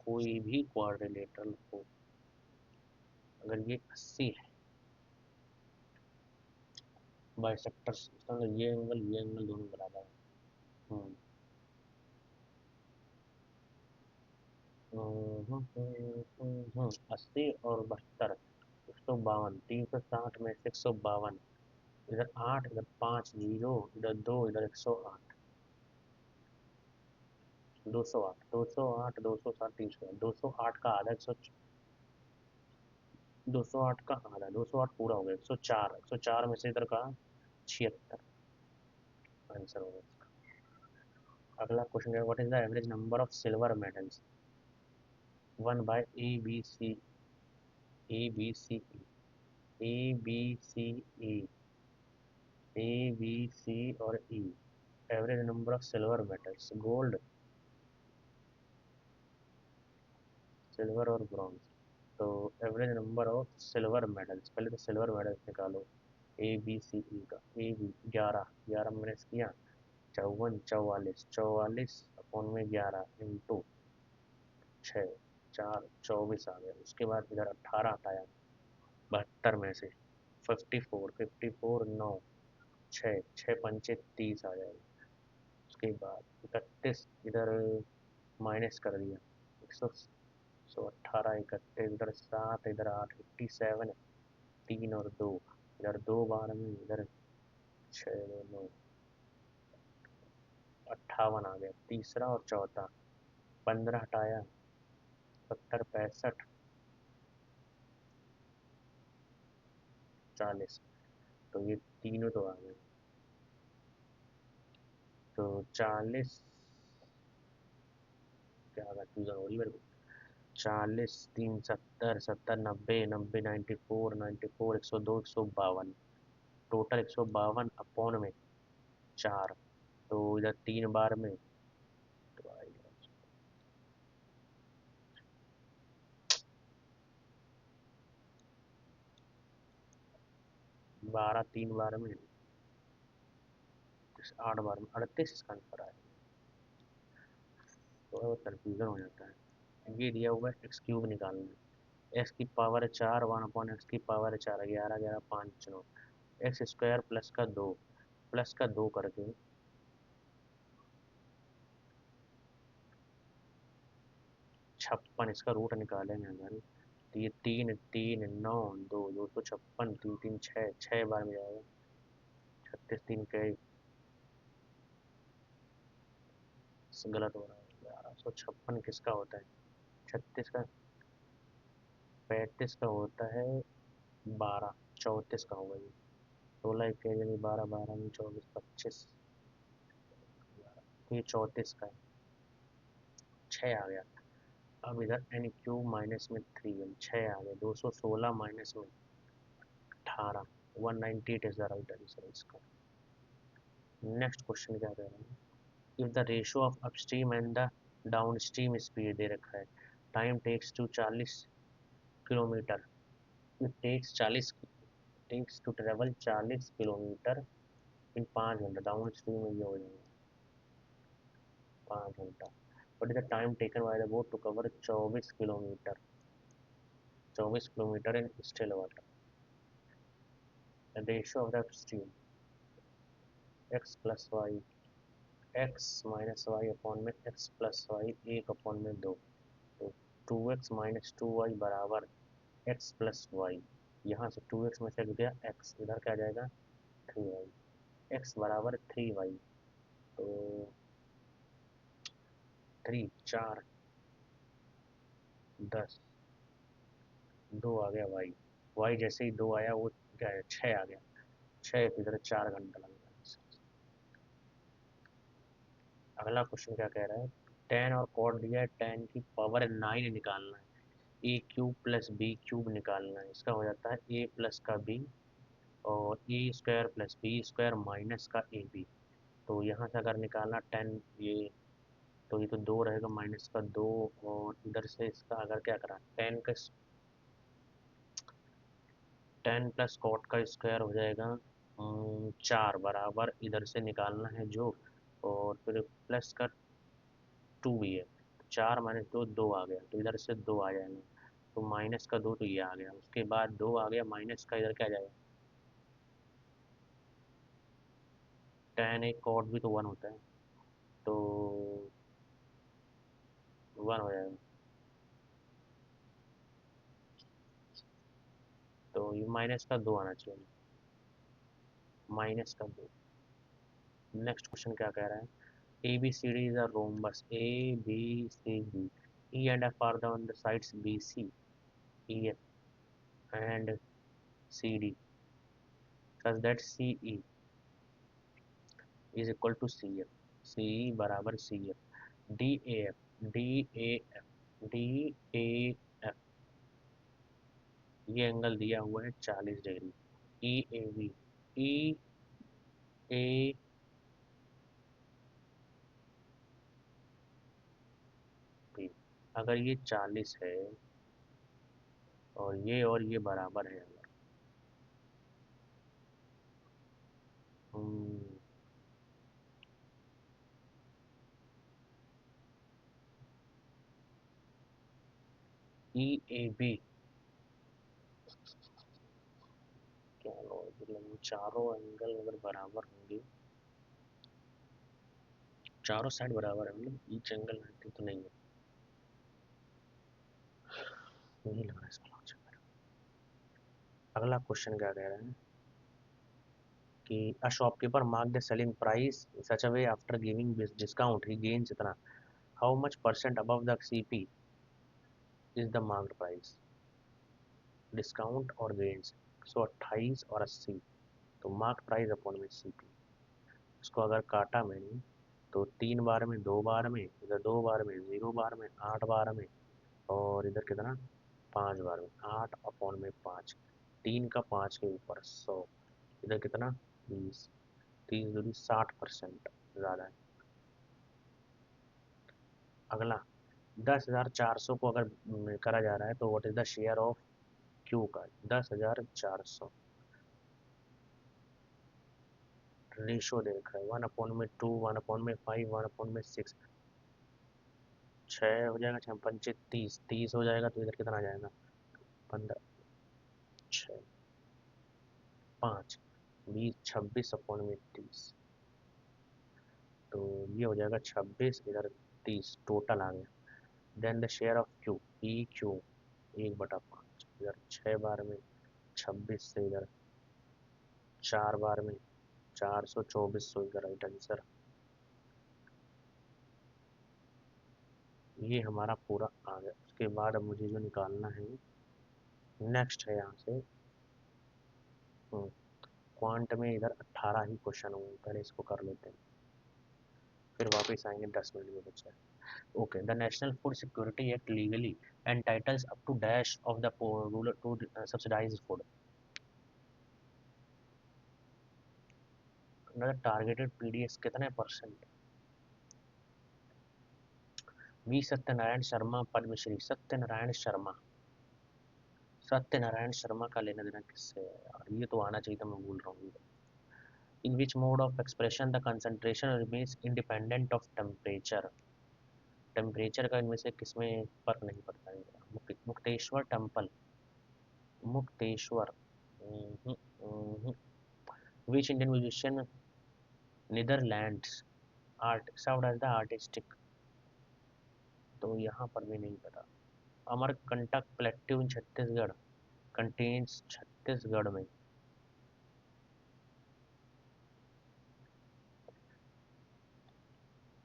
कोई भी क्वाड्रिलेटरल हो, अगर ये 80 है बाइसेक्टर्स, इसका मतलब ये एंगल दोनों बराबर है। हम्म 80 और 72, 152, 360 में से 152, इधर 8, इधर 5 जीरो, इधर 2, इधर 108, 208, 208, 260, 300, 208 का आधा 100, 208 का आधा, 208 पूरा हो गया 104, 104 में से इधर का 76 आंसर होगा इसका। अगला क्वेश्चन है, what is the average number of silver medals one by A B C, A B C A, A B C A, A B C और E, average number of silver medals, gold, silver और ब्रॉन्ज, तो average number of silver medals, पहले तो सिल्वर मेडल्स निकालो, ए बी सी ई का, ए बी 11, 11 माइनस किया 54, 44, 44 अपॉन में 11 इंटू 6, 4, 24 आ गया, उसके बाद इधर 18 हटाया 72 में से, 54 9 छः छः पंचे 30 आ जाएगा। उसके बाद 31 इधर माइनस कर दिया, 118 31 इधर 7 इधर 8 57 3 और 2 इधर 2 बार में इधर 6 2 9 58 आ गया तीसरा और चौथा। 15 हटाया 70 65 40, तो ये तीनों तो आ गए। तो 40 क्या कंफ्यूजन हो रही है मेरे को। 40 3 70 70 90 90 94 102 152 टोटल 152 अपॉन में 4, तो इधर 3 बार में तो आएगा 12 3 बार में 8 बार में 38 इसका आंसर आएगा। तो कन्फ्यूजन हो जाता है। ये दिया हुआ है एक्स क्यूब निकालना है, एक्स की पावर 4 1 अपॉन एक्स की पावर 4 11 11 5 9 एक्स स्क्वायर प्लस का दो करके 56 इसका रूट निकालेंगे अगर, तो ये 3 3 9 2 256 3 3 6 6 बार में जाएगा। 36 3 के गलत हो रहा है, 1156 किसका होता है? 36 का, 35 का होता है, 12 34 का होगा ये। 16 इक्कीस यानी 12 12 में 24 25, तो ये 34 का है। 6 आ गया। अब इधर एन क्यूब माइनस में 3 है, 6 आ गया 216 माइनस में 18 198 इज द राइट आंसर इसका। नेक्स्ट क्वेश्चन क्या कह रहे हैं, if the ratio of upstream and the downstream speed दे रखा है, time takes to 40 kilometre, it takes to travel 40 kilometre in 5 घंटा, डाउन स्ट्रीम में ये हो जाएगा 5 घंटा। But is the time taken by the boat to cover 24 kilometre in still water, ratio of the upstream X plus Y X minus Y upon में एक्स प्लस वाई 1/2, तो 2x माइनस 2y बराबर एक्स प्लस वाई। यहाँ से 2x में से गया x, इधर क्या जाएगा 3y, x बराबर 3y, तो 3 4 10 2 आ गया y जैसे ही 2 आया वो क्या है 6 आ गया, 6 इधर 4 घंटा लग गया। अगला क्वेश्चन क्या कह रहा है, tan और cot दिया है, tan की पावर 9 निकालना है, ए क्यूब प्लस बी क्यूब निकालना है, इसका हो जाता है ए प्लस का बी और A square plus B square minus का ए बी। तो यहाँ से अगर निकालना 10 ये, तो ये तो 2 रहेगा माइनस का 2, और इधर से इसका अगर क्या करा 10 प्लस कॉट का स्क्वायर हो जाएगा 4 बराबर इधर से निकालना है जो, और फिर प्लस का 2 भी है, 4 माइनस 2 2 आ गया, तो इधर से 2 आ जाएगा, तो माइनस का 2 तो ये आ गया, उसके बाद 2 आ गया माइनस का, इधर क्या जाएगा tan एक कॉट भी तो 1 होता है, तो 1 हो जाएगा, तो ये माइनस का 2 आना चाहिए, माइनस का 2। नेक्स्ट क्वेश्चन क्या कह रहा है, ABCD is a rhombus, ABCD, E and F are the on the sides BC, EF and CD, such that CE is equal to CF, CE बराबर CF, DAF ये एंगल दिया हुआ है 40 डिग्री, ई ए बी, अगर ये 40 है और ये बराबर है अगर, ई ए बी क्या मतलब चारों एंगल अगर बराबर होंगे, चारों साइड बराबर है, मतलब ईच एंगल 90 तो नहीं है, यही लग रहा है इसका लॉजिक। अगला क्वेश्चन क्या कह रहा है कि a shopkeeper mark the selling price such a way after giving discount he gains इतना, how much percent above the CP is the marked price, discount और गेन्स 128 और 80, तो मार्क प्राइस अपॉन में सीपी। इसको अगर काटा मैंने तो 3 बार में, 2 बार में, इधर 2 बार में, 0 बार में, 8 बार में, और इधर कितना 5 बार में, 8/5, 3 का 5 के ऊपर 100, इधर कितना 20, 30 दूनी 60% ज़्यादा है। अगला 10,400 को अगर करा जा रहा है तो what is the share of Q का, 10,400 रेशो दे रखा है 1/2, 1/5, 1/6, 6 हो जाएगा, 6 5 30, 30 हो जाएगा, तो इधर कितना आ जाएगा 15, 6 5 20, 26/30, तो ये हो जाएगा 26, इधर 30, टोटल आ गया। Then the share of Q, E Q 1/5, इधर 6 बार में 26 से इधर 4 बार में 424, सो इधर राइट आंसर। ये हमारा पूरा आ गया। उसके बाद अब मुझे जो निकालना है नेक्स्ट है यहाँ से क्वांट में, इधर 18 ही क्वेश्चन होंगे, पहले इसको कर लेते हैं, फिर वापस आएंगे 10 मिनट में बच्चे। Okay, the national food security act legally entitles up to dash of the rural to subsidised food, targeted PDS कितने परसेंट। वी सत्यनारायण शर्मा पद्मश्री, सत्यनारायण शर्मा, सत्यनारायण शर्मा का लेना देना किससे है यार, ये तो आना चाहिए था, मैं भूल रहा हूँ। In which mode of expression the concentration remains independent of temperature, temperature का इनमें से किसमें फर्क नहीं पड़ता है। Mukteshwar temple, Mukteshwar. Which Indian musician Netherlands art served as the artistic, तो यहाँ पर भी नहीं पता। Amarkantak plateau in Chhattisgarh contains, Chhattisgarh में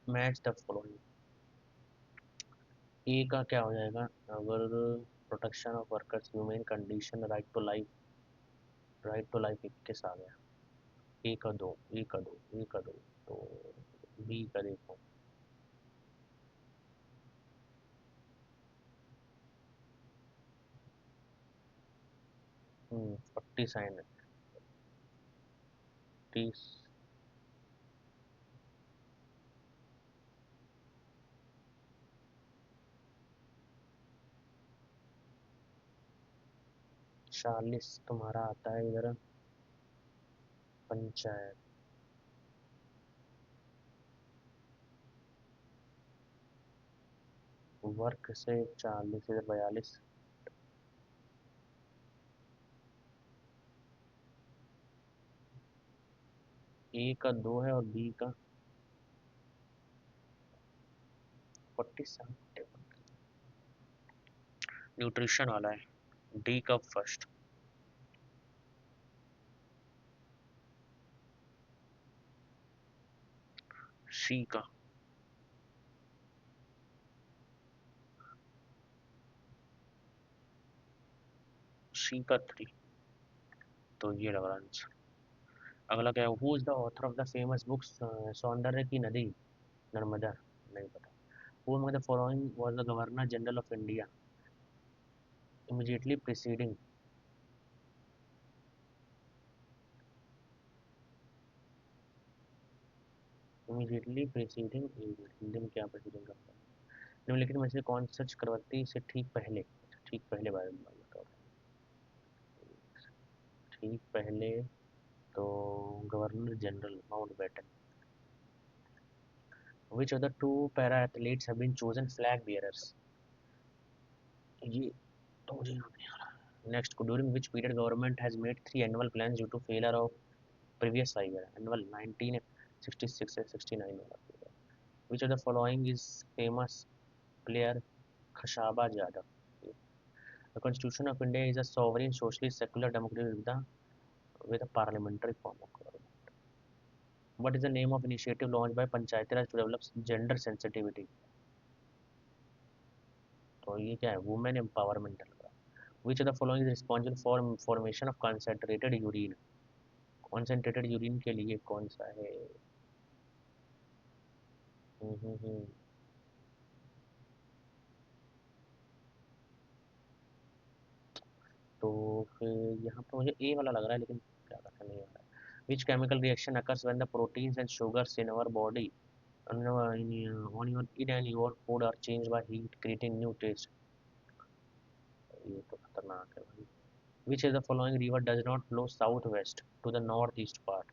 मैच द फॉलोइंग, ए का क्या हो जाएगा, अगर protection of workers human condition, right to life 21 आ गया, ए का दो, ए का दो, ए का दो, तो बी का देखो। 40 साइन है, 30, 40 तुम्हारा आता है इधर पंचायत, वर्क से 40, इधर 42, ए का 2 है और बी का 47, न्यूट्रिशन वाला है, डी का फर्स्ट, सी का, सी का 3, तो ये लग रहा है आंसर। अगला क्या है, who is the author of the famous book सौंदर्य की नदी, नर्मदा, नहीं पता। Who among the following was the governor general of India immediately preceding, immediately preceding, Hindi में क्या प्रीसीडिंग करता है, निम्नलिखित में से कौन सा चक्रवर्ती से ठीक पहले, अच्छा ठीक पहले बारे में बताओ, ठीक पहले तो governor general Mountbatten. Which of the two para athletes have been chosen flag bearers, ये तो मुझे याद नहीं आ रहा, next, during which period government has made 3 annual plans due to failure of previous 5 year annual 1966 and 69 वाला. Which of the following is famous player Khashaba Jadhav? The Constitution of India is a sovereign, socialist, secular democracy with a parliamentary form of government. What is the name of initiative launched by Panchayati Raj to develop gender sensitivity? तो ये क्या है? वुमेन एम्पावरमेंट लग रहा है. Which of the following is responsible for formation of concentrated urine? Concentrated urine के लिए कौन सा है? हम्म हम्म हम्म. तो फिर यहाँ पे मुझे ए वाला लग रहा है, लेकिन क्या करना नहीं आ रहा है. Which chemical reaction occurs when the proteins and sugars in our body on your eat and your food are changed by heat, creating new taste? ये तो खतरनाक है भाई. Which of the following river does not flow southwest to the northeast part?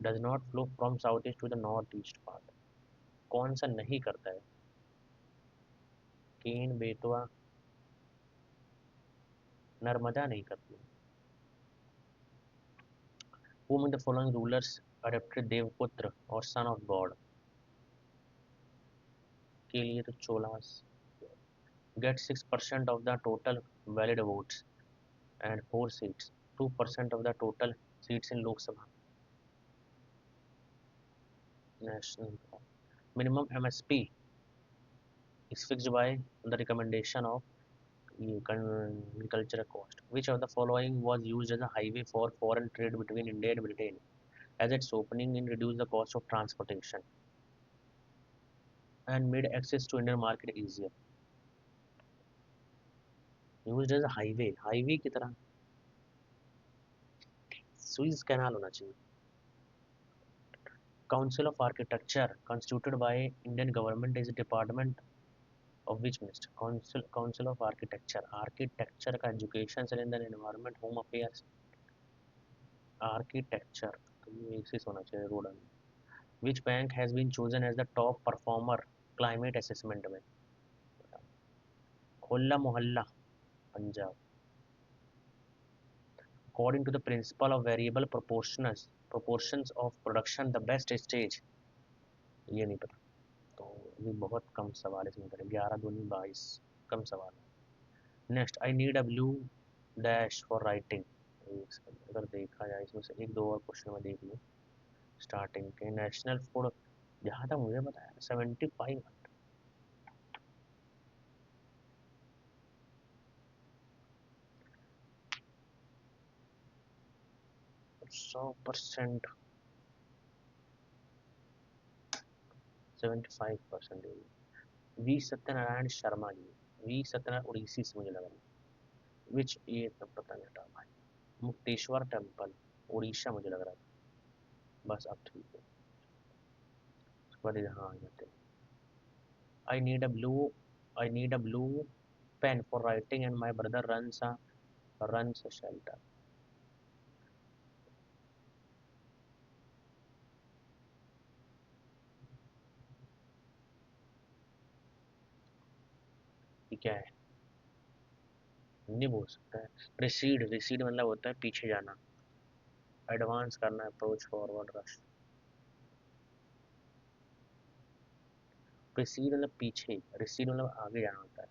Does not flow from southeast to the northeast part. कौन सा नहीं करता है? केन, बेतवा, नर्मदा नहीं करती. Whom in the following rulers adopted देवपुत्र और son of God? के लिए तो Cholas. Get 6% of the total valid votes and 4 seats. 2% of the total seats in Lok Sabha. National minimum MSP is fixed by the recommendation of agricultural cost. Which of the following was used as a highway for foreign trade between India and Britain? As its opening in reduced the cost of transportation and made access to Indian market easier. Used as a highway की तरह स्विस कैनाल होना चाहिए. Council of Architecture constituted by Indian government is a department of which minister? Council of Architecture. Architecture का education cell in the environment home affairs. Architecture तो ये एक से होना चाहिए रोड में. Which bank has been chosen as the top performer climate assessment में? होल्ला मोहल्ला Punjab. According to the principle of variable proportions of production the best stage. ये नहीं पता. तो ये बहुत कम सवाल इसमें करें. 11 दूनी 22 कम सवाल है. Next, I need a blue dash for writing. अगर देखा जाए इसमें से एक दो और क्वेश्चन में देख लूँ. स्टार्टिंग के नेशनल फूड जहाँ तक मुझे बताया 75 100%. 75%. वी सत्यनारायण शर्मा जी. वी सत्यनारायण उड़ीसी से मुझे लग रहा है. विच ये तब पता नहीं था भाई. मुक्तेश्वर टेम्पल उड़ीसा मुझे लग रहा था. बस अब ठीक है. उसके बाद यहाँ आ जाते हैं. I need a blue I need a blue pen for writing and my brother runs a shelter. ये क्या है? नहीं बोल सकता है. रिसीड मतलब होता है पीछे जाना. एडवांस करना, अप्रोच, फॉरवर्ड, रश. प्रीसीड मतलब पीछे, रिसीड मतलब आगे जाना होता है.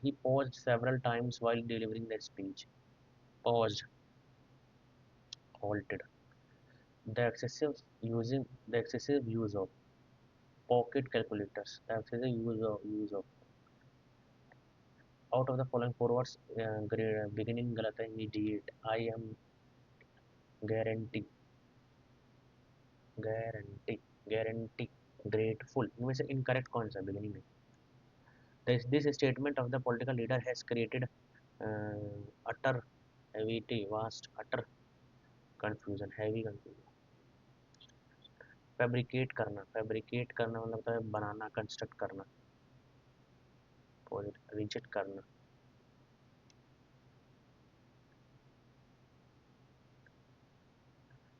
He paused several times while delivering the speech. Paused, halted. The excessive use of pocket calculators. The excessive use of out of the following four words beginning गलत है. Immediate. I am guarantee. Guarantee. Grateful. इनमें से incorrect कौन सा beginning में? This statement of the political leader has created utter confusion, heavy confusion. Fabricate करना मतलब होता है बनाना, कंस्ट्रक्ट करना. रिजेक्ट करना.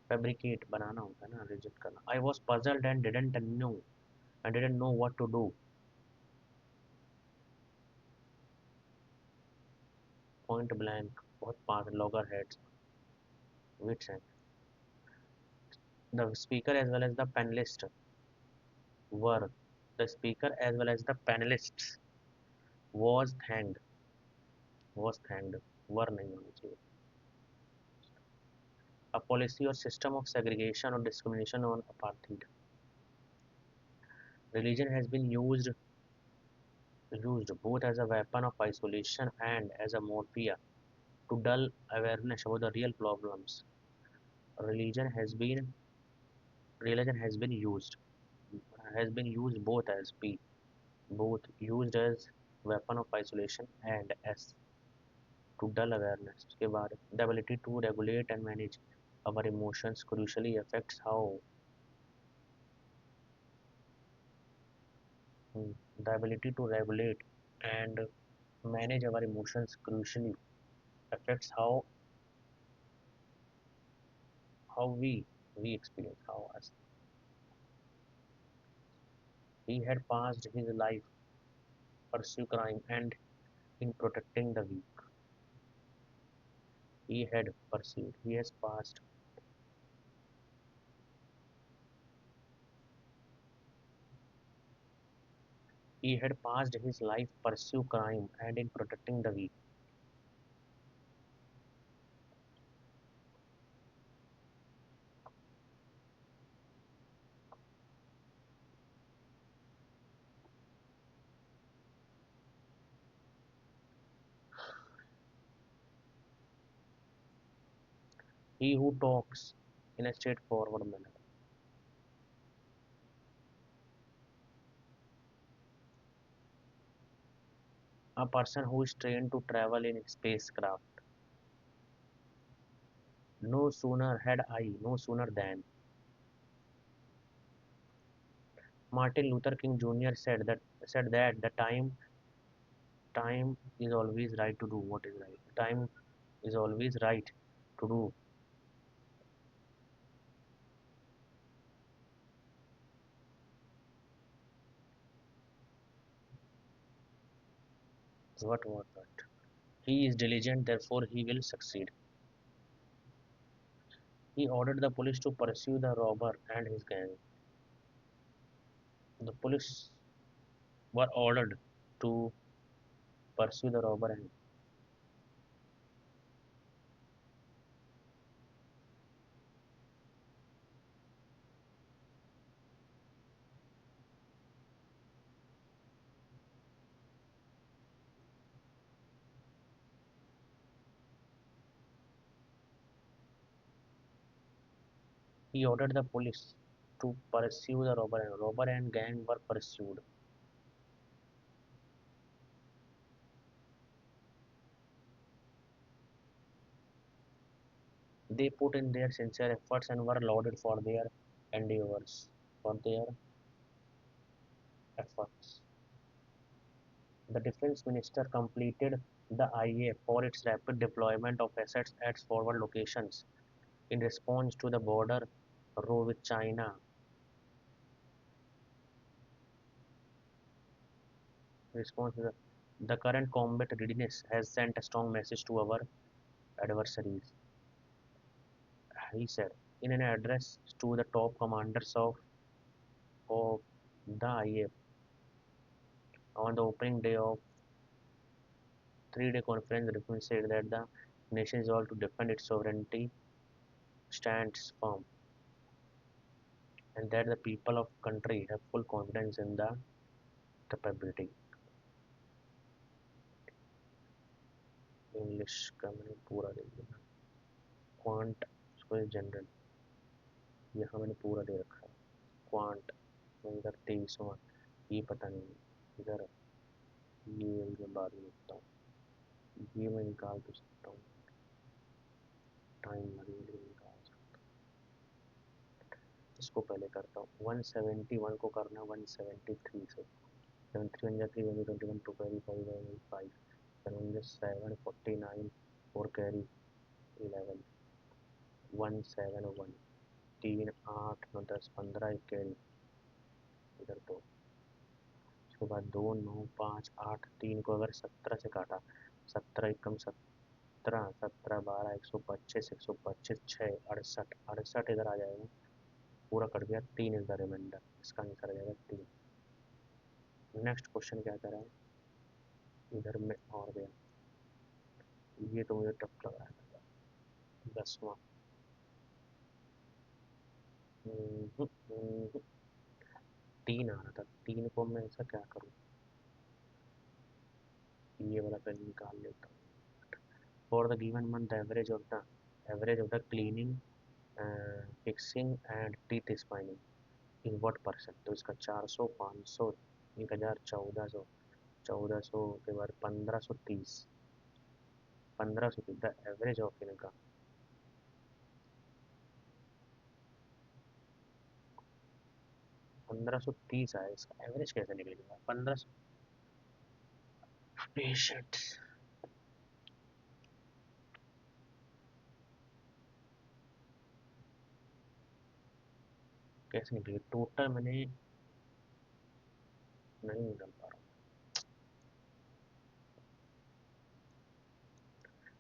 फैब्रिकेट बनाना होता है ना, रिजेक्ट करना। I was puzzled and didn't know what to do. Point blank, बहुत पास, loggerheads, wits end. The speaker as well as the panellist were, the speaker as well as the panellists was thanked, was thanked, were नहीं होना चाहिए। A policy or system of segregation or discrimination on apartheid. Religion has been used both as a weapon of isolation and as a morphia to dull awareness about the real problems. Religion has been religion has been used both used as weapon of isolation and as to dull awareness. उसके बाद the ability to regulate and manage our emotions crucially affects how the ability to regulate and manage our emotions crucially affects how we experience how us. He had passed his life pursue crime and in protecting the weak. He has passed he had passed his life pursue crime and in protecting the weak. He who talks in a straightforward manner. A person who is trained to travel in spacecraft. No sooner than Martin Luther King Jr. said that the time is always right to do what is right. Time is always right to do what. He is diligent, therefore he will succeed. He ordered the police to pursue the robber and his gang. The police were ordered to pursue the robber and he ordered the police to pursue the robber and gang were pursued. They put in their sincere efforts and were lauded for their endeavors. For their efforts. The Defense Minister completed the IA for its rapid deployment of assets at forward locations in response to the border row with China. Response to the current combat readiness has sent a strong message to our adversaries, he said in an address to the top commanders of the IAF on the opening day of three-day conference. The defense said that the nation's resolve to defend its sovereignty stands firm and that the people of country have full confidence in the capability. English का मैंने पूरा दे दिया। क्वांट उसको जनरल, यहाँ मैंने पूरा दे रखा है। क्वांट इधर 23वां, ये पता नहीं इधर, ये बाद में लिखता हूँ, ये मैं निकाल तो सकता हूँ, टाइम लगेगा निकाल सकता हूँ। इसको पहले करता हूँ। 171 को करना 173 से। 73 वन जा 3 वन 21 2 कैरी 5 5 7 वन 7 49 4 कैरी 11 171 तीन, आठ, नौ, 10, 15 एक कैरी, इधर दो। उसके बाद दो, नौ, पाँच, आठ, तीन को अगर 17 से काटा, 17 एकम 17, 17 12, 125, 125 6, 68, 68 इधर आ जाएगा, पूरा कट गया, तीन इज द रिमाइंडर, इसका आंसर आ जाएगा तीन। नेक्स्ट क्वेश्चन क्या कह रहा है, इधर में और गया, ये तो मुझे टफ लग रहा है। 10वां, तीन आ रहा था, तीन को मैं ऐसा क्या करूँ, ये वाला पहले निकाल लेता हूँ। For the given month average of the cleaning, fixing and teeth spinning is what percent. तो इसका 400, 500, 1000, 1400, 1400 के बाद 1530, 1530 द एवरेज ऑफ इनका, 1530 आया, इसका एवरेज कैसे निकलेगा 1500। पेशेंट कैसे निकलेगा, टोटल मैंने नहीं निकल पा रहा।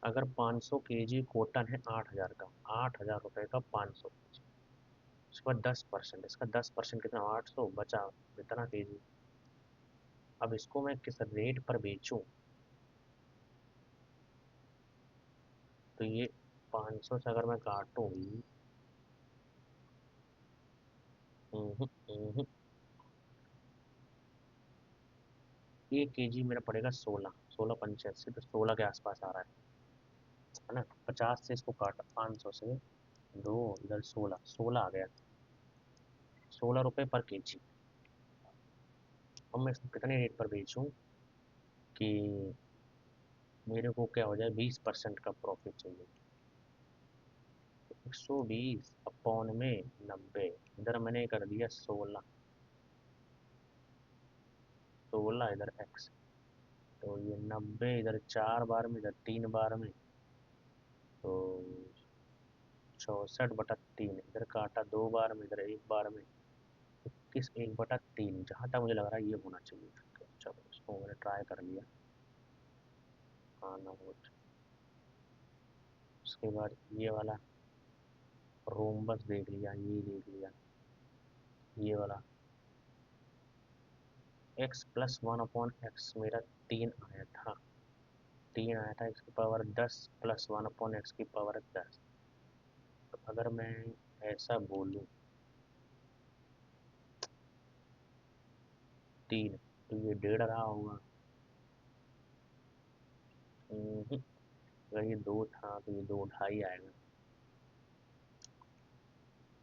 अगर 500 केजी कॉटन है 8000 का, 8000 रुपये का 500 केजी, उसके बाद 10%, इसका 10% कितना, 800 बचा, इतना केजी। अब इसको मैं किस रेट पर बेचूं, तो ये 500 से अगर मैं काटूं, एक केजी मेरा पड़ेगा 16, 16 85, तो 16 के आसपास आ रहा है ना। 50 से इसको काटा, 500 से दो, इधर 16, 16 आ गया, 16 रुपये पर केजी। अब मैं इसको कितने रेट पर बेचूं कि मेरे को क्या हो जाए, 20% का प्रॉफिट चाहिए। 120 अपॉन में 90, इधर मैंने कर दिया 16, 16 इधर एक्स, तो ये 90 इधर 4 बार में, इधर 3 बार में, तो 64/3, इधर काटा 2 बार में, इधर 1 बार में, 21/3, जहाँ तक मुझे लग रहा है ये होना चाहिए। तो चलो इसको मैंने ट्राई कर लिया, हाँ ना हो। उसके बाद ये वाला रोम्बस देख लिया, ये देख लिया, ये वाला x+1/x मेरा 3 आया था, 3 आया था, x की पावर 10 +1/x की पावर 10। तो अगर मैं ऐसा बोलूँ 3, तो ये 1.5 रहा होगा। अगर ये 2 था तो ये 2 2.5 आएगा,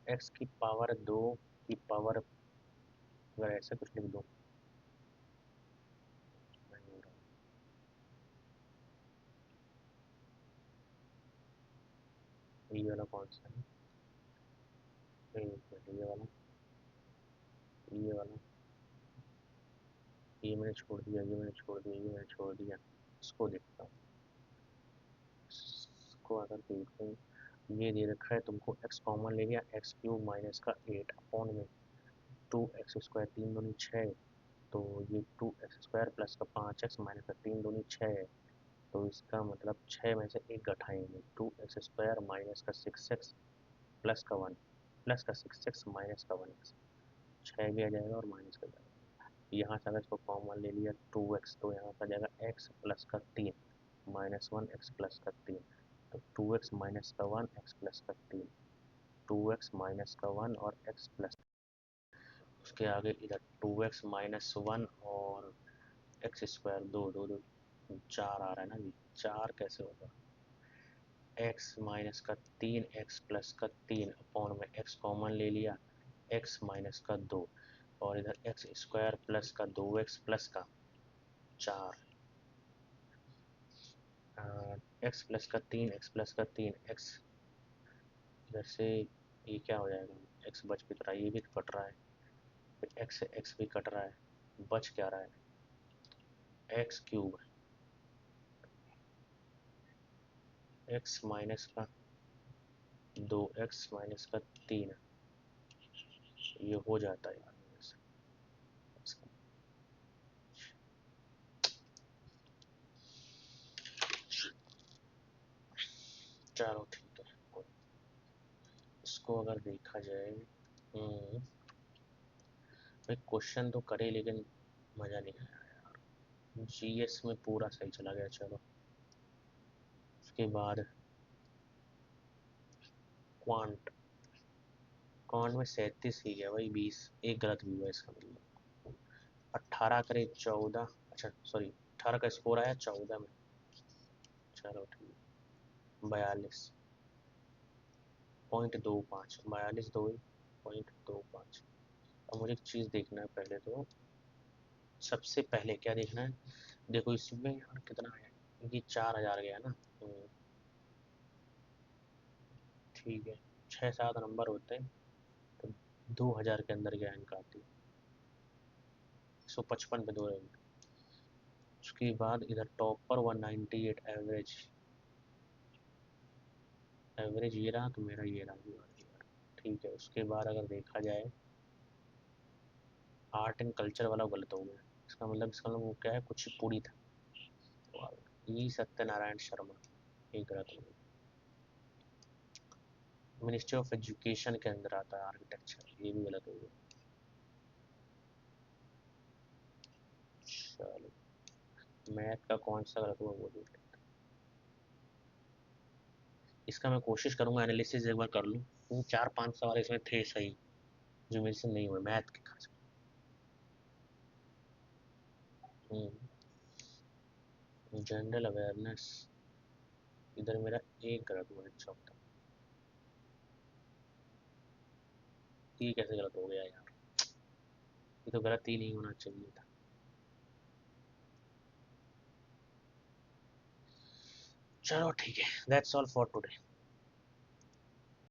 x की पावर 2 की पावर, अगर ऐसे कुछ लिख दूँ, नहीं हो रहा। ये वाला कौन सा है, ये वाला, ये वाला, ये मैंने छोड़ दिया, ये मैंने छोड़ दिया, ये मैंने छोड़ दिया। इसको देखता हूँ, इसको अगर देखूँ, ये दे रखा है तुमको, x कॉमन ले लिया, x³ माइनस का 8 अपॉन में 2x², 3 दूनी 6, तो ये 2x² प्लस का 5x माइनस का 3 दूनी 6 है, तो इसका मतलब 6 में से एक घटाएंगे, 2x² माइनस का 6x प्लस का 1, प्लस का 6x माइनस का 1x, 6 भी आ जाएगा और माइनस का जाएगा। यहाँ से अगर इसको कॉमन ले लिया 2x, तो यहाँ पर जाएगा x प्लस का 3 माइनस 1x प्लस का 3, तो 2x माइनस का 1 x प्लस का 3, 2x माइनस का 1 और x प्लस, उसके आगे इधर 2x-1 और x², दो दो दो 4 आ रहा है ना जी, 4 कैसे होगा, x माइनस का 3 x प्लस का 3 अपॉन में x कॉमन ले लिया, x माइनस का 2, और इधर x² प्लस का 2x प्लस का 4, x प्लस का 3 x प्लस का 3 x, इधर से ये क्या हो जाएगा, x बच भी तो रहा है, ये भी तो कट रहा है, फिर x से x भी कट रहा है, बच क्या रहा है, x³ x माइनस का 2 x माइनस का 3 ये हो जाता है यार मेरे से। चलो ठीक है, इसको अगर देखा जाए, भाई क्वेश्चन तो करे लेकिन मज़ा नहीं आया। जीएस में पूरा सही चला गया, चलो। उसके बाद क्वांट, क्वांट में 37 ही गया भाई, 20 एक गलत भी हुआ इसका मतलब। 18 करे 14, अच्छा सॉरी, 18 का स्कोर आया 14 में। चलो ठीक, 42.25, 42.25। अब मुझे एक चीज़ देखना है पहले तो, सबसे पहले क्या देखना है, देखो इसमें यार कितना आया, ये 4,000 गया ना। ठीक है, 6-7 नंबर होते हैं, तो 2,000 के अंदर गया इनका आती, 155 पे 2 रहेंगे। उसके बाद इधर टॉप पर 198 एवरेज, एवरेज ये रहा तो मेरा ये रहा यार। ठीक है, उसके बाद अगर देखा जाए, आर्ट एंड कल्चर वाला गलत हो गया, इसका मतलब वो क्या है, कुचिपुड़ी था। तो ई सत्यनारायण शर्मा, ये गलत हो गया। मिनिस्ट्री ऑफ एजुकेशन के अंदर आता है आर्किटेक्चर, ये भी गलत हो गया। चलो, मैथ का कौन सा गलत हुआ वो देख लेते हैं। इसका मैं कोशिश करूंगा एनालिसिस एक बार कर लूँ, क्योंकि 4-5 सवाल इसमें थे सही जो मेरे से नहीं हुए मैथ के खास। जनरल अवेयरनेस, इधर मेरा एक गलत हुआ अच्छा होता, ये कैसे गलत हो गया यार, ये तो गलत ही नहीं होना चाहिए था। चलो ठीक है, दैट्स ऑल फॉर टुडे।